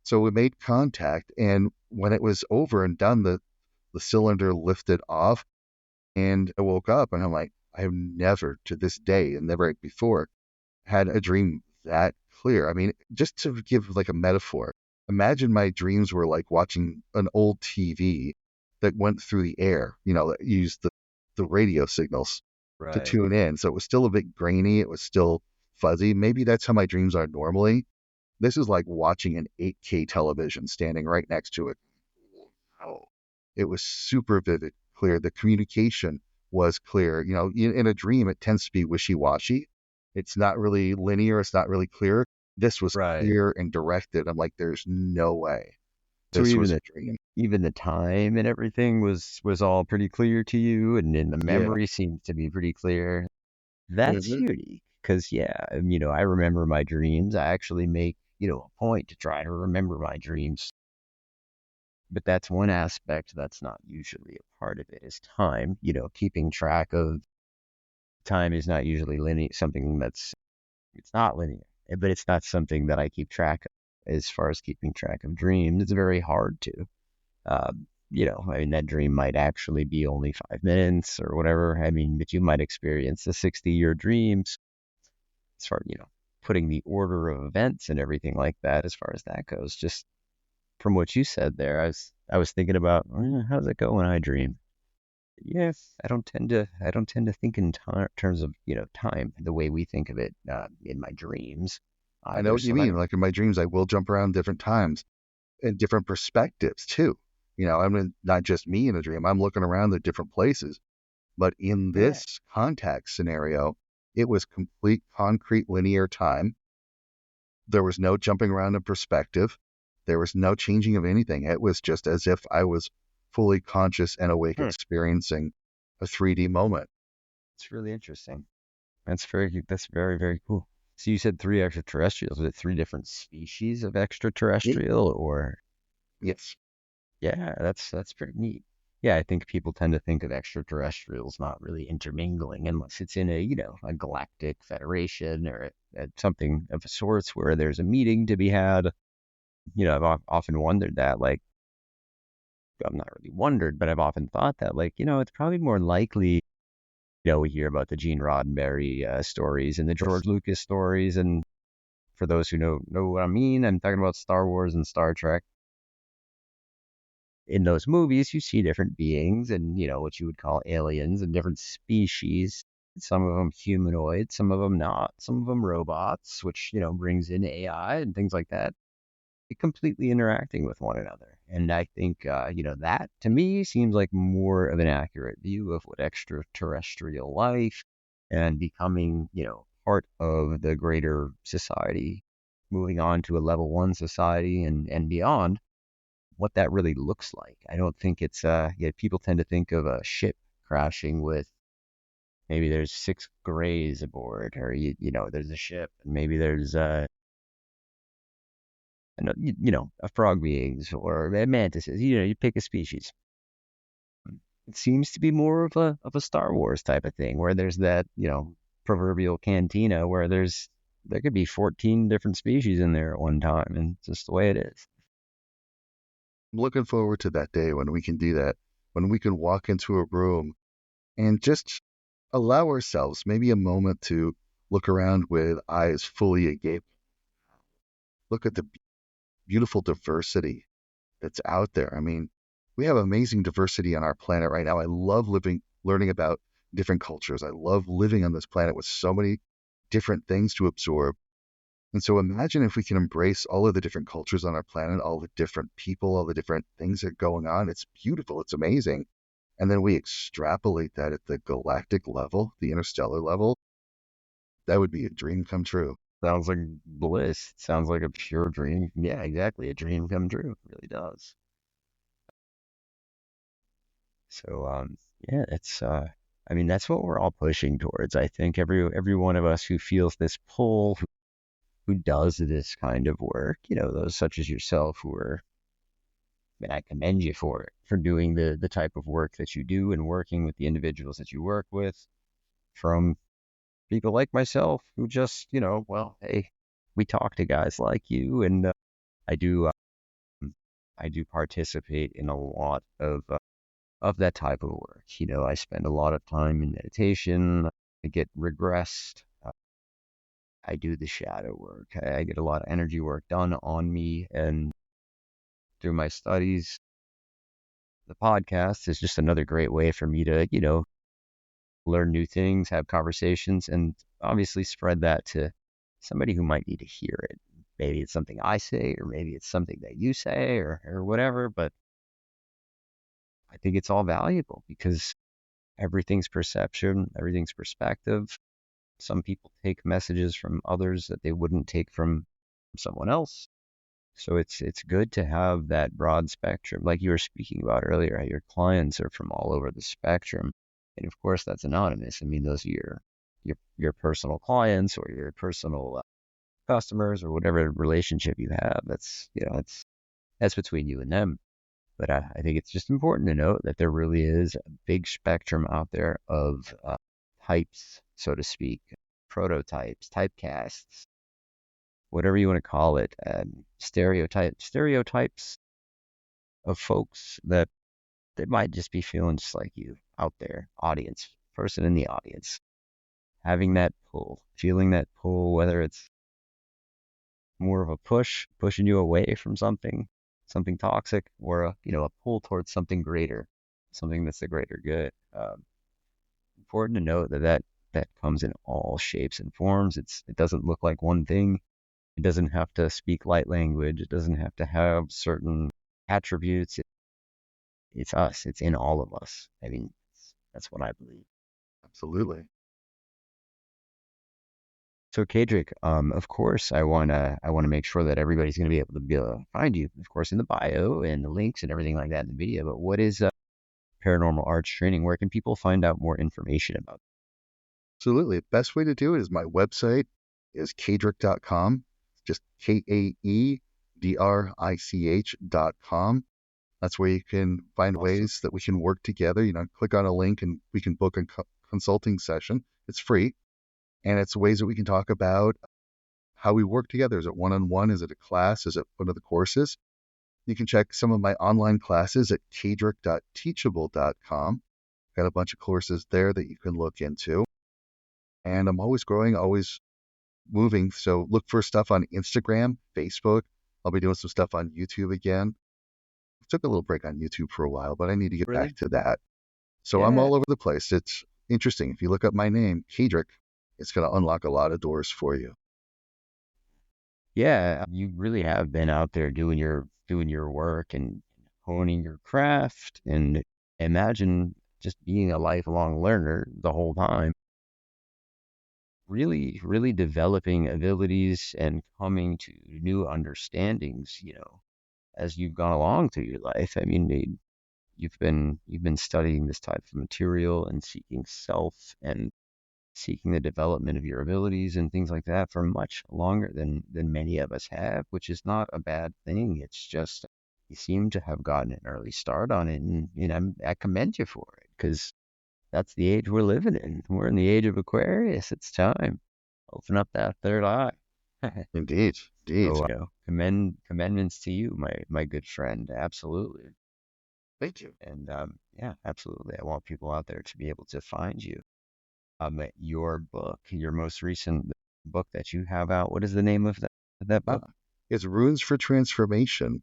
So we made contact, and when it was over and done, the cylinder lifted off, and I woke up, and I'm like, I have never, to this day, and never before, had a dream that clear. I mean, just to give like a metaphor, imagine my dreams were like watching an old TV that went through the air, that used the radio signals to Right. tune in. So it was still a bit grainy, it was still fuzzy. Maybe that's how my dreams are normally. This is like watching an 8K television standing right next to it. Wow. It was super vivid, clear. The communication was clear. In a dream, it tends to be wishy-washy. It's not really linear. It's not really clear. This was Right. clear and directed. I'm like, there's no way So this even was a the dream. even the time and everything was all pretty clear to you, and then the Yeah. memory seems to be pretty clear. That's Hmm. unique because yeah, I remember my dreams. I actually make a point to try to remember my dreams. But that's one aspect that's not usually a part of it is time. Keeping track of time is not usually linear, something it's not linear, but it's not something that I keep track of. As far as keeping track of dreams, it's very hard to. I mean, that dream might actually be only 5 minutes or whatever. I mean, but you might experience a 60-year dream. As far, putting the order of events and everything like that, as far as that goes, just from what you said there, I was thinking about how does it go when I dream? Yes, I don't tend to think in terms of time the way we think of it in my dreams I know either. what you So that mean. Like in my dreams, I will jump around different times and different perspectives too. I mean, not just me in a dream, I'm looking around the different places. But in yeah. this context scenario, it was complete concrete linear time. There was no jumping around in perspective. There was no changing of anything. It was just as if I was fully conscious and awake Hmm. experiencing a 3D moment. It's really interesting. That's very, very cool. So you said three extraterrestrials. Was it three different species of Ye- extraterrestrial or? Yes. Yeah, that's pretty neat. Yeah, I think people tend to think of extraterrestrials not really intermingling unless it's in a galactic federation or something of a sorts where there's a meeting to be had. I've often wondered that, like, I've not really wondered, but I've often thought that, like, it's probably more likely, we hear about the Gene Roddenberry stories and the Yes. George Lucas stories. And for those who know what I mean, I'm talking about Star Wars and Star Trek. In those movies, you see different beings and, what you would call aliens and different species. Some of them humanoid, some of them not, some of them robots, which, brings in AI and things like that, completely interacting with one another. And I think, that to me seems like more of an accurate view of what extraterrestrial life and becoming, part of the greater society, moving on to a level one society and beyond, what that really looks like. I don't think it's people tend to think of a ship crashing with maybe there's six grays aboard, or there's a ship and maybe there's a frog beings or mantises. You pick a species. It seems to be more of a Star Wars type of thing where there's that proverbial cantina where there could be 14 different species in there at one time, and it's just the way it is. I'm looking forward to that day when we can do that, when we can walk into a room and just allow ourselves maybe a moment to look around with eyes fully agape. Look at the beautiful diversity that's out there. I mean, we have amazing diversity on our planet right now. I love learning about different cultures. I love living on this planet with so many different things to absorb. And so imagine if we can embrace all of the different cultures on our planet, all the different people, all the different things that are going on. It's beautiful. It's amazing. And then we extrapolate that at the galactic level, the interstellar level. That would be a dream come true. Sounds like bliss. Sounds like a pure dream. Yeah, exactly. A dream come true. It really does. So, yeah, I mean, that's what we're all pushing towards. I think every one of us who feels this pull, who does this kind of work, those such as yourself who are, and I commend you for it, for doing the type of work that you do and working with the individuals that you work with, from people like myself who just, well, hey, we talk to guys like you, and I do, I do participate in a lot of that type of work. I spend a lot of time in meditation. I get regressed. I do the shadow work. I get a lot of energy work done on me, and through my studies, the podcast is just another great way for me to, learn new things, have conversations, and obviously spread that to somebody who might need to hear it. Maybe it's something I say, or maybe it's something that you say, or whatever, but I think it's all valuable because everything's perception, everything's perspective. Some people take messages from others that they wouldn't take from someone else. So it's good to have that broad spectrum, like you were speaking about earlier. How your clients are from all over the spectrum, and of course that's anonymous. I mean, those are your personal clients or your personal customers or whatever relationship you have. That's that's between you and them. But I think it's just important to note that there really is a big spectrum out there of types, so to speak, prototypes, typecasts, whatever you want to call it, stereotypes of folks that might just be feeling just like you out there, audience, person in the audience, having that pull, feeling that pull, whether it's more of a push, pushing you away from something toxic, or a pull towards something greater, something that's the greater good. Important to note that comes in all shapes and forms. It doesn't look like one thing. It doesn't have to speak light language. It doesn't have to have certain attributes. It's us. It's in all of us. I mean, that's what I believe. Absolutely. So, Kaedrich, of course, I wanna make sure that everybody's gonna be able to find you, of course, in the bio and the links and everything like that in the video. But what is paranormal arts training? Where can people find out more information about it? Absolutely. The best way to do it is my website is kaedrich.com. Just KAEDRICH.com. That's where you can find Awesome. ways that we can work together. Click on a link and we can book a consulting session. It's free. And it's ways that we can talk about how we work together. Is it one-on-one? Is it a class? Is it one of the courses? You can check some of my online classes at kaedrich.teachable.com. Got a bunch of courses there that you can look into. And I'm always growing, always moving. So look for stuff on Instagram, Facebook. I'll be doing some stuff on YouTube again. I took a little break on YouTube for a while, but I need to get Really? back to that. So I'm Yeah. all over the place. It's interesting. If you look up my name, Kaedrich, it's going to unlock a lot of doors for you. Yeah, you really have been out there doing your work and honing your craft, and imagine just being a lifelong learner the whole time, really, really developing abilities and coming to new understandings, as you've gone along through your life. I mean, you've been studying this type of material and seeking self and seeking the development of your abilities and things like that for much longer than many of us have, which is not a bad thing. It's just you seem to have gotten an early start on it, and I commend you for it because that's the age we're living in. We're in the age of Aquarius. It's time. Open up that third eye. Indeed. Indeed. So, commendments to you, my good friend. Absolutely. Thank you. And yeah, absolutely. I want people out there to be able to find you. Your book, your most recent book that you have out. What is the name of that book? It's Runes for Transformation.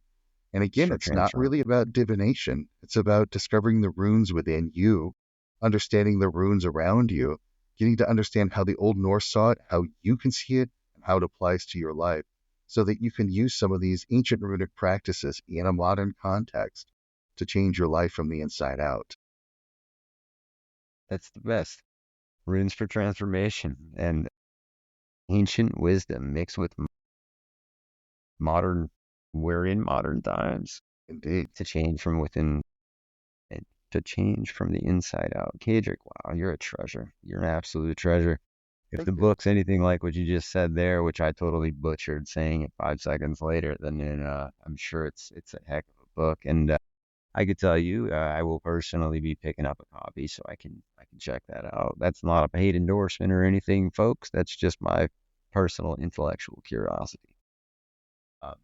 And again, For it's not transfer. really about divination. It's about discovering the runes within you, understanding the runes around you, getting to understand how the Old Norse saw it, how you can see it, and how it applies to your life, so that you can use some of these ancient runic practices in a modern context to change your life from the inside out. That's the best. Runes for transformation and ancient wisdom mixed with modern. We're in modern times Indeed. to change from within and to change from the inside out. Kaedrich, wow, you're a treasure. You're an absolute treasure. If Thank the you. book's anything like what you just said there, which I totally butchered saying it 5 seconds later, then I'm sure it's a heck of a book. And I could tell you, I will personally be picking up a copy so I can check that out. That's not a paid endorsement or anything, folks. That's just my personal intellectual curiosity. A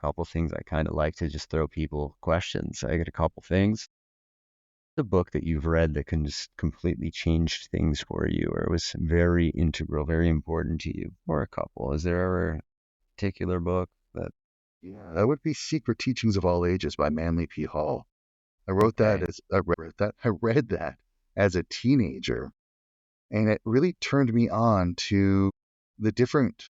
couple things I kind of like to just throw people questions. I get a couple things. The book that you've read that can just completely change things for you, or it was very integral, very important to you, or a couple. Is there ever a particular book that? Yeah, that would be Secret Teachings of All Ages by Manly P. Hall. Okay, I read that as a teenager, and it really turned me on to the different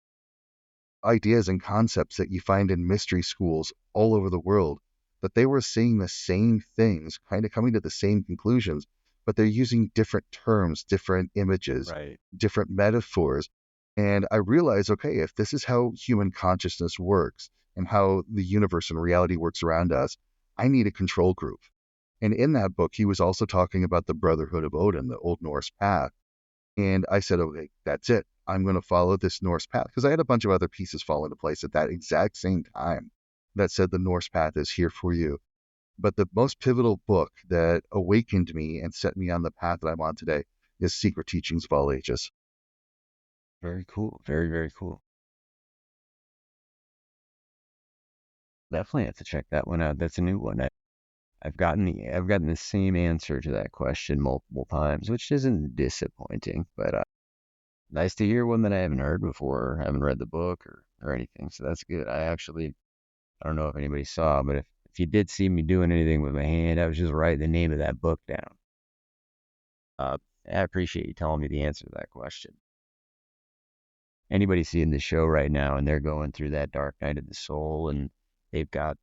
ideas and concepts that you find in mystery schools all over the world, that they were saying the same things, kind of coming to the same conclusions, but they're using different terms, different images, right. different metaphors. And I realized, okay, if this is how human consciousness works and how the universe and reality works around us, I need a control group. And in that book, he was also talking about the Brotherhood of Odin, the Old Norse path. And I said, okay, that's it. I'm going to follow this Norse path because I had a bunch of other pieces fall into place at that exact same time that said the Norse path is here for you. But the most pivotal book that awakened me and set me on the path that I'm on today is Secret Teachings of All Ages. Very cool. Very, very cool. Definitely have to check that one out. That's a new one. I've gotten the same answer to that question multiple times, which isn't disappointing, but nice to hear one that I haven't heard before, haven't read the book or anything. So that's good. I don't know if anybody saw, but if you did see me doing anything with my hand, I was just writing the name of that book down. Uh, I appreciate you telling me the answer to that question. Anybody seeing the show right now and they're going through that dark night of the soul and they've got,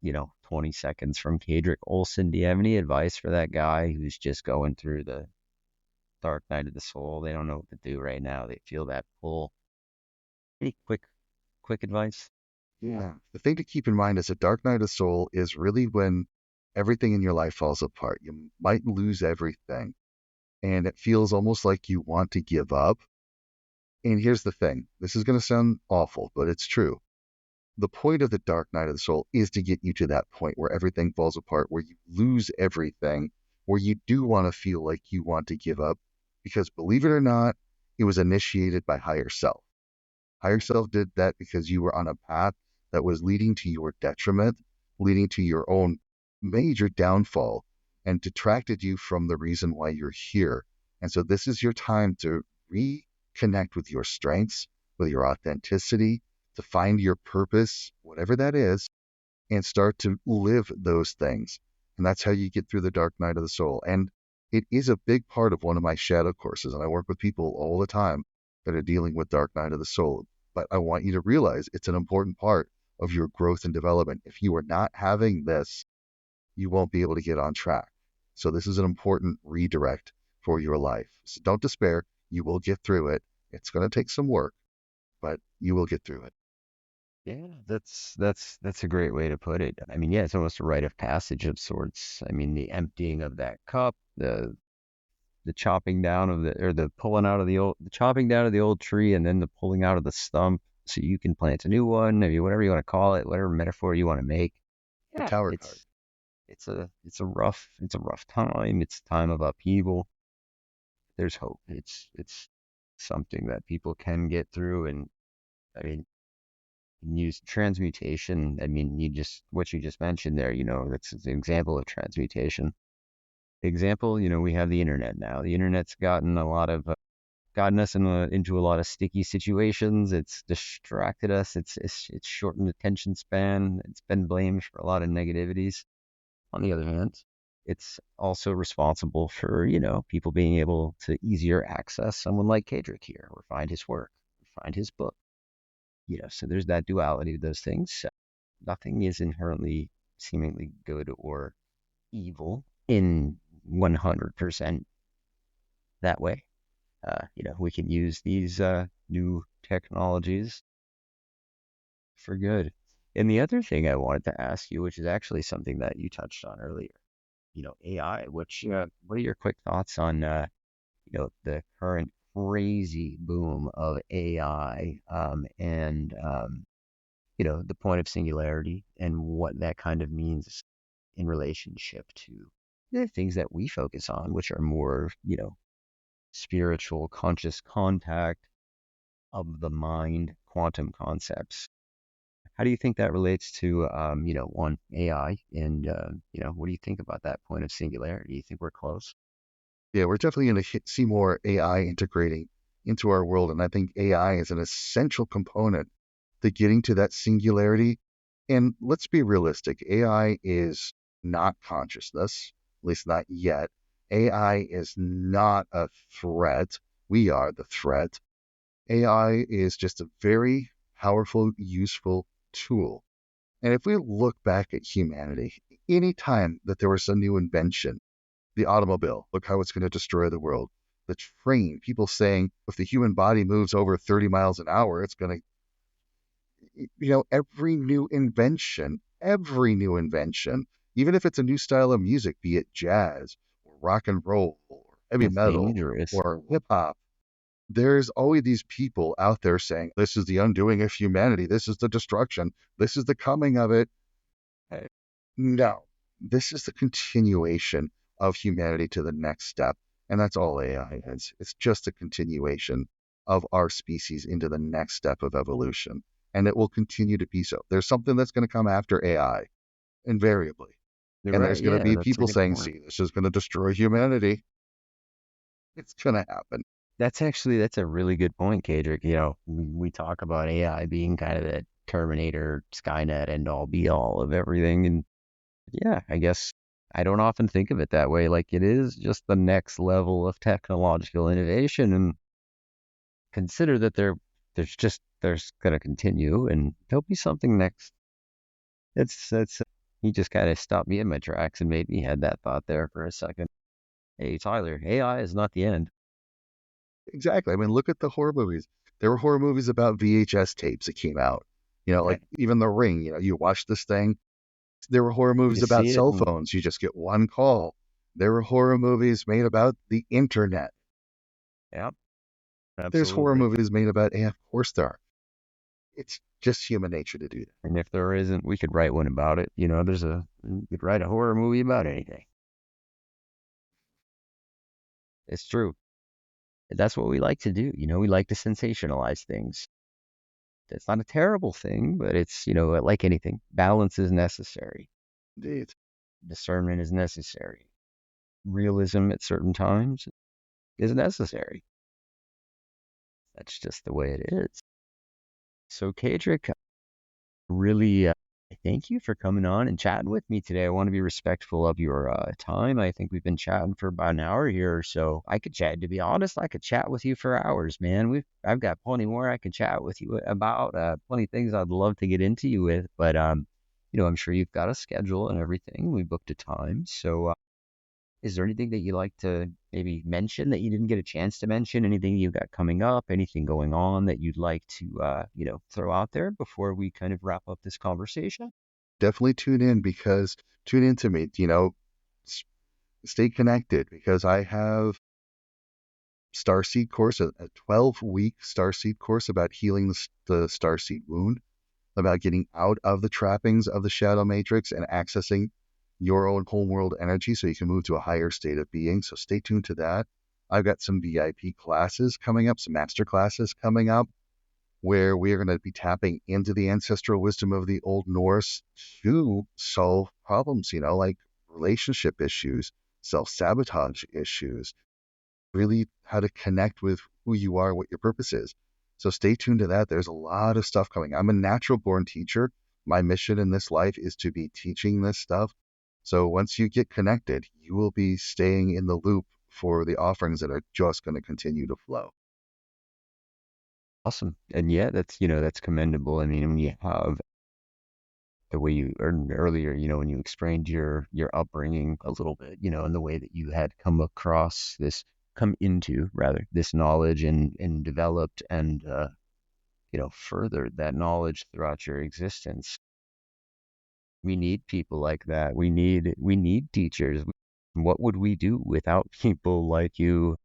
20 seconds from Kaedrich Olsen. Do you have any advice for that guy who's just going through the dark night of the soul? They don't know what to do right now. They feel that pull. Any quick advice? Yeah. The thing to keep in mind is a dark night of soul is really when everything in your life falls apart. You might lose everything, and it feels almost like you want to give up. And here's the thing, this is going to sound awful, but it's true. The point of the dark night of the soul is to get you to that point where everything falls apart, where you lose everything, where you do want to feel like you want to give up. Because believe it or not, it was initiated by higher self. Higher self did that because you were on a path that was leading to your detriment, leading to your own major downfall, and detracted you from the reason why you're here. And so this is your time to reconnect with your strengths, with your authenticity, to find your purpose, whatever that is, and start to live those things. And that's how you get through the dark night of the soul. And it is a big part of one of my shadow courses. And I work with people all the time that are dealing with dark night of the soul. But I want you to realize it's an important part of your growth and development. If you are not having this, you won't be able to get on track. So this is an important redirect for your life. So don't despair. You will get through it. It's going to take some work, but you will get through it. Yeah, that's a great way to put it. I mean, yeah, it's almost a rite of passage of sorts. I mean, the emptying of that cup, the chopping down of the pulling out of the chopping down of the old tree and then the pulling out of the stump so you can plant a new one, maybe whatever you want to call it, whatever metaphor you want to make. The Yeah, tower card. it's a rough time. It's a time of upheaval. There's hope. It's something that people can get through, and I mean, use transmutation. I mean, what you just mentioned there, that's an example of transmutation. Example, we have the internet now. The internet's gotten us into a lot of sticky situations. It's distracted us. It's shortened attention span. It's been blamed for a lot of negativities. On the other hand, it's also responsible for, people being able to easier access someone like Kaedrich here, or find his work, or find his book. So there's that duality of those things. So nothing is inherently seemingly good or evil in 100% that way. We can use these new technologies for good. And the other thing I wanted to ask you, which is actually something that you touched on earlier, AI, what are your quick thoughts on, the current crazy boom of AI, the point of singularity and what that kind of means in relationship to the things that we focus on, which are more, spiritual, conscious contact of the mind, quantum concepts. How do you think that relates to, one, AI? And, what do you think about that point of singularity? Do you think we're close? Yeah, we're definitely going to see more AI integrating into our world. And I think AI is an essential component to getting to that singularity. And let's be realistic, AI is not consciousness, at least not yet. AI is not a threat. We are the threat. AI is just a very powerful, useful tool. And if we look back at humanity, any time that there was a new invention, the automobile, look how it's going to destroy the world. The train, people saying if the human body moves over 30 miles an hour, it's going to, every new invention, even if it's a new style of music, be it jazz or rock and roll or heavy That's metal dangerous. or hip hop, there's always these people out there saying, this is the undoing of humanity. This is the destruction. This is the coming of it. No, This is the continuation of humanity to the next step. And that's all AI is. It's just a continuation of our species into the next step of evolution. And it will continue to be so. There's something that's going to come after AI, invariably. You're And right. there's going to Yeah, be that's a people good saying, point. see, this is going to destroy humanity. It's going to happen. That's a really good point, Kaedrich. We talk about AI being kind of the Terminator, Skynet, and all be all of everything. And yeah, I guess I don't often think of it that way. Like it is just the next level of technological innovation, and consider that there's going to continue, and there'll be something next. It's he just kind of stopped me in my tracks and made me had that thought there for a second. Hey, Tyler, AI is not the end. Exactly. I mean, look at the horror movies. There were horror movies about VHS tapes that came out. Like Right. even The Ring, you watch this thing. There were horror You movies about see it, cell and phones. You just get one call. There were horror movies made about the internet. yeah, There's horror absolutely. movies made about AI. Of course there are. It's just human nature to do that. And if there isn't, we could write one about it. We could write a horror movie about anything. It's true. That's what we like to do. We like to sensationalize things. It's not a terrible thing, but it's, like anything, balance is necessary. Indeed. Discernment is necessary. Realism at certain times is necessary. That's just the way it is. So, Kadrick, really thank you for coming on and chatting with me today. I want to be respectful of your time. I think we've been chatting for about an hour here or so. I could chat, to be honest, I could chat with you for hours, man. I've got plenty more I could chat with you about, plenty of things I'd love to get into you with, but I'm sure you've got a schedule and everything. We booked a time. So is there anything that you like to maybe mention that you didn't get a chance to mention? Anything you've got coming up? Anything going on that you'd like to, throw out there before we kind of wrap up this conversation? Definitely tune in to me. Stay connected because I have Starseed course, a 12-week Starseed course about healing the Starseed wound, about getting out of the trappings of the shadow matrix and accessing your own homeworld energy so you can move to a higher state of being. So stay tuned to that. I've got some VIP classes coming up, some master classes coming up, where we are going to be tapping into the ancestral wisdom of the Old Norse to solve problems, like relationship issues, self-sabotage issues, really how to connect with who you are, what your purpose is. So stay tuned to that. There's a lot of stuff coming. I'm a natural born teacher. My mission in this life is to be teaching this stuff. So once you get connected, you will be staying in the loop for the offerings that are just going to continue to flow. Awesome. And yeah, that's commendable. I mean, when you have the way you earned earlier, when you explained your upbringing a little bit, and the way that you had come into rather this knowledge and developed and furthered that knowledge throughout your existence. We need people like that. We need teachers. What would we do without people like you,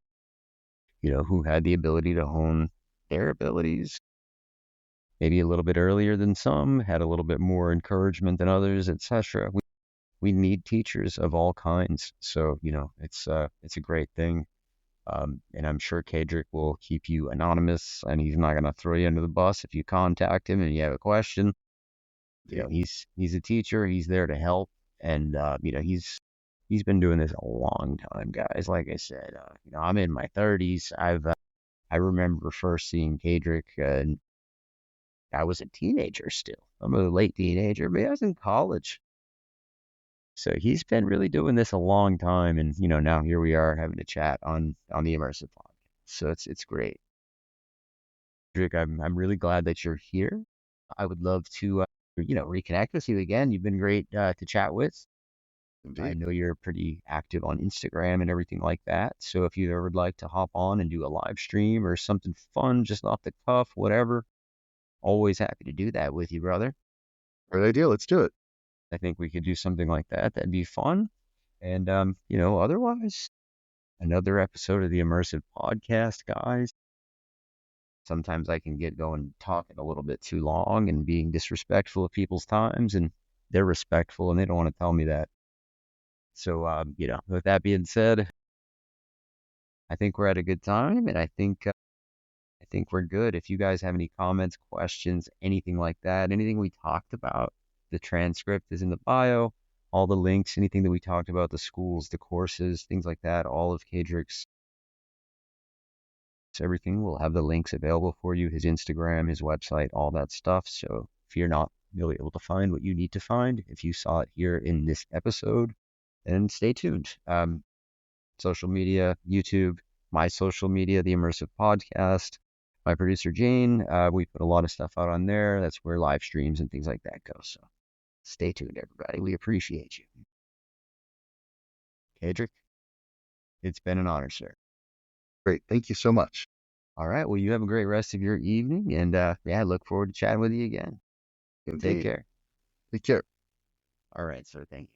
who had the ability to hone their abilities maybe a little bit earlier than some, had a little bit more encouragement than others, etc. We need teachers of all kinds. So, it's a great thing. And I'm sure Kaedrich will keep you anonymous, and he's not going to throw you under the bus if you contact him and you have a question. Indeed. He's a teacher. He's there to help, and he's been doing this a long time, guys. Like I said, I'm in my 30s. I remember first seeing Kaedrich, and I was a teenager still. I'm a late teenager, but I was in college. So he's been really doing this a long time, and now here we are having a chat on the Immersive Podcast. So it's great. Drake, I'm really glad that you're here. I would love to reconnect with you again. You've been great to chat with. I Indeed. know you're pretty active on Instagram and everything like that. So if you ever would like to hop on and do a live stream or something fun, just off the cuff, whatever, always happy to do that with you, brother. Great idea. Let's do it. I think we could do something like that. That'd be fun. And otherwise, another episode of the Immersive Podcast, guys. Sometimes I can get going talking a little bit too long and being disrespectful of people's times, and they're respectful and they don't want to tell me that. So, with that being said, I think we're at a good time, and I think we're good. If you guys have any comments, questions, anything like that, anything we talked about, the transcript is in the bio. All the links, anything that we talked about, the schools, the courses, things like that, all of Kaedrich's, everything will have the links available for you, his Instagram, his website, all that stuff. So if you're not really able to find what you need to find, if you saw it here in this episode, then stay tuned. Social media, YouTube, my social media, the Immersive Podcast, my producer Jane. We put a lot of stuff out on there. That's where live streams and things like that go. So stay tuned, everybody. We appreciate you. Kaedrich, it's been an honor, sir. Great. Thank you so much. All right. Well, you have a great rest of your evening. And I look forward to chatting with you again. Take Indeed. care. Take care. All right, sir. Thank you.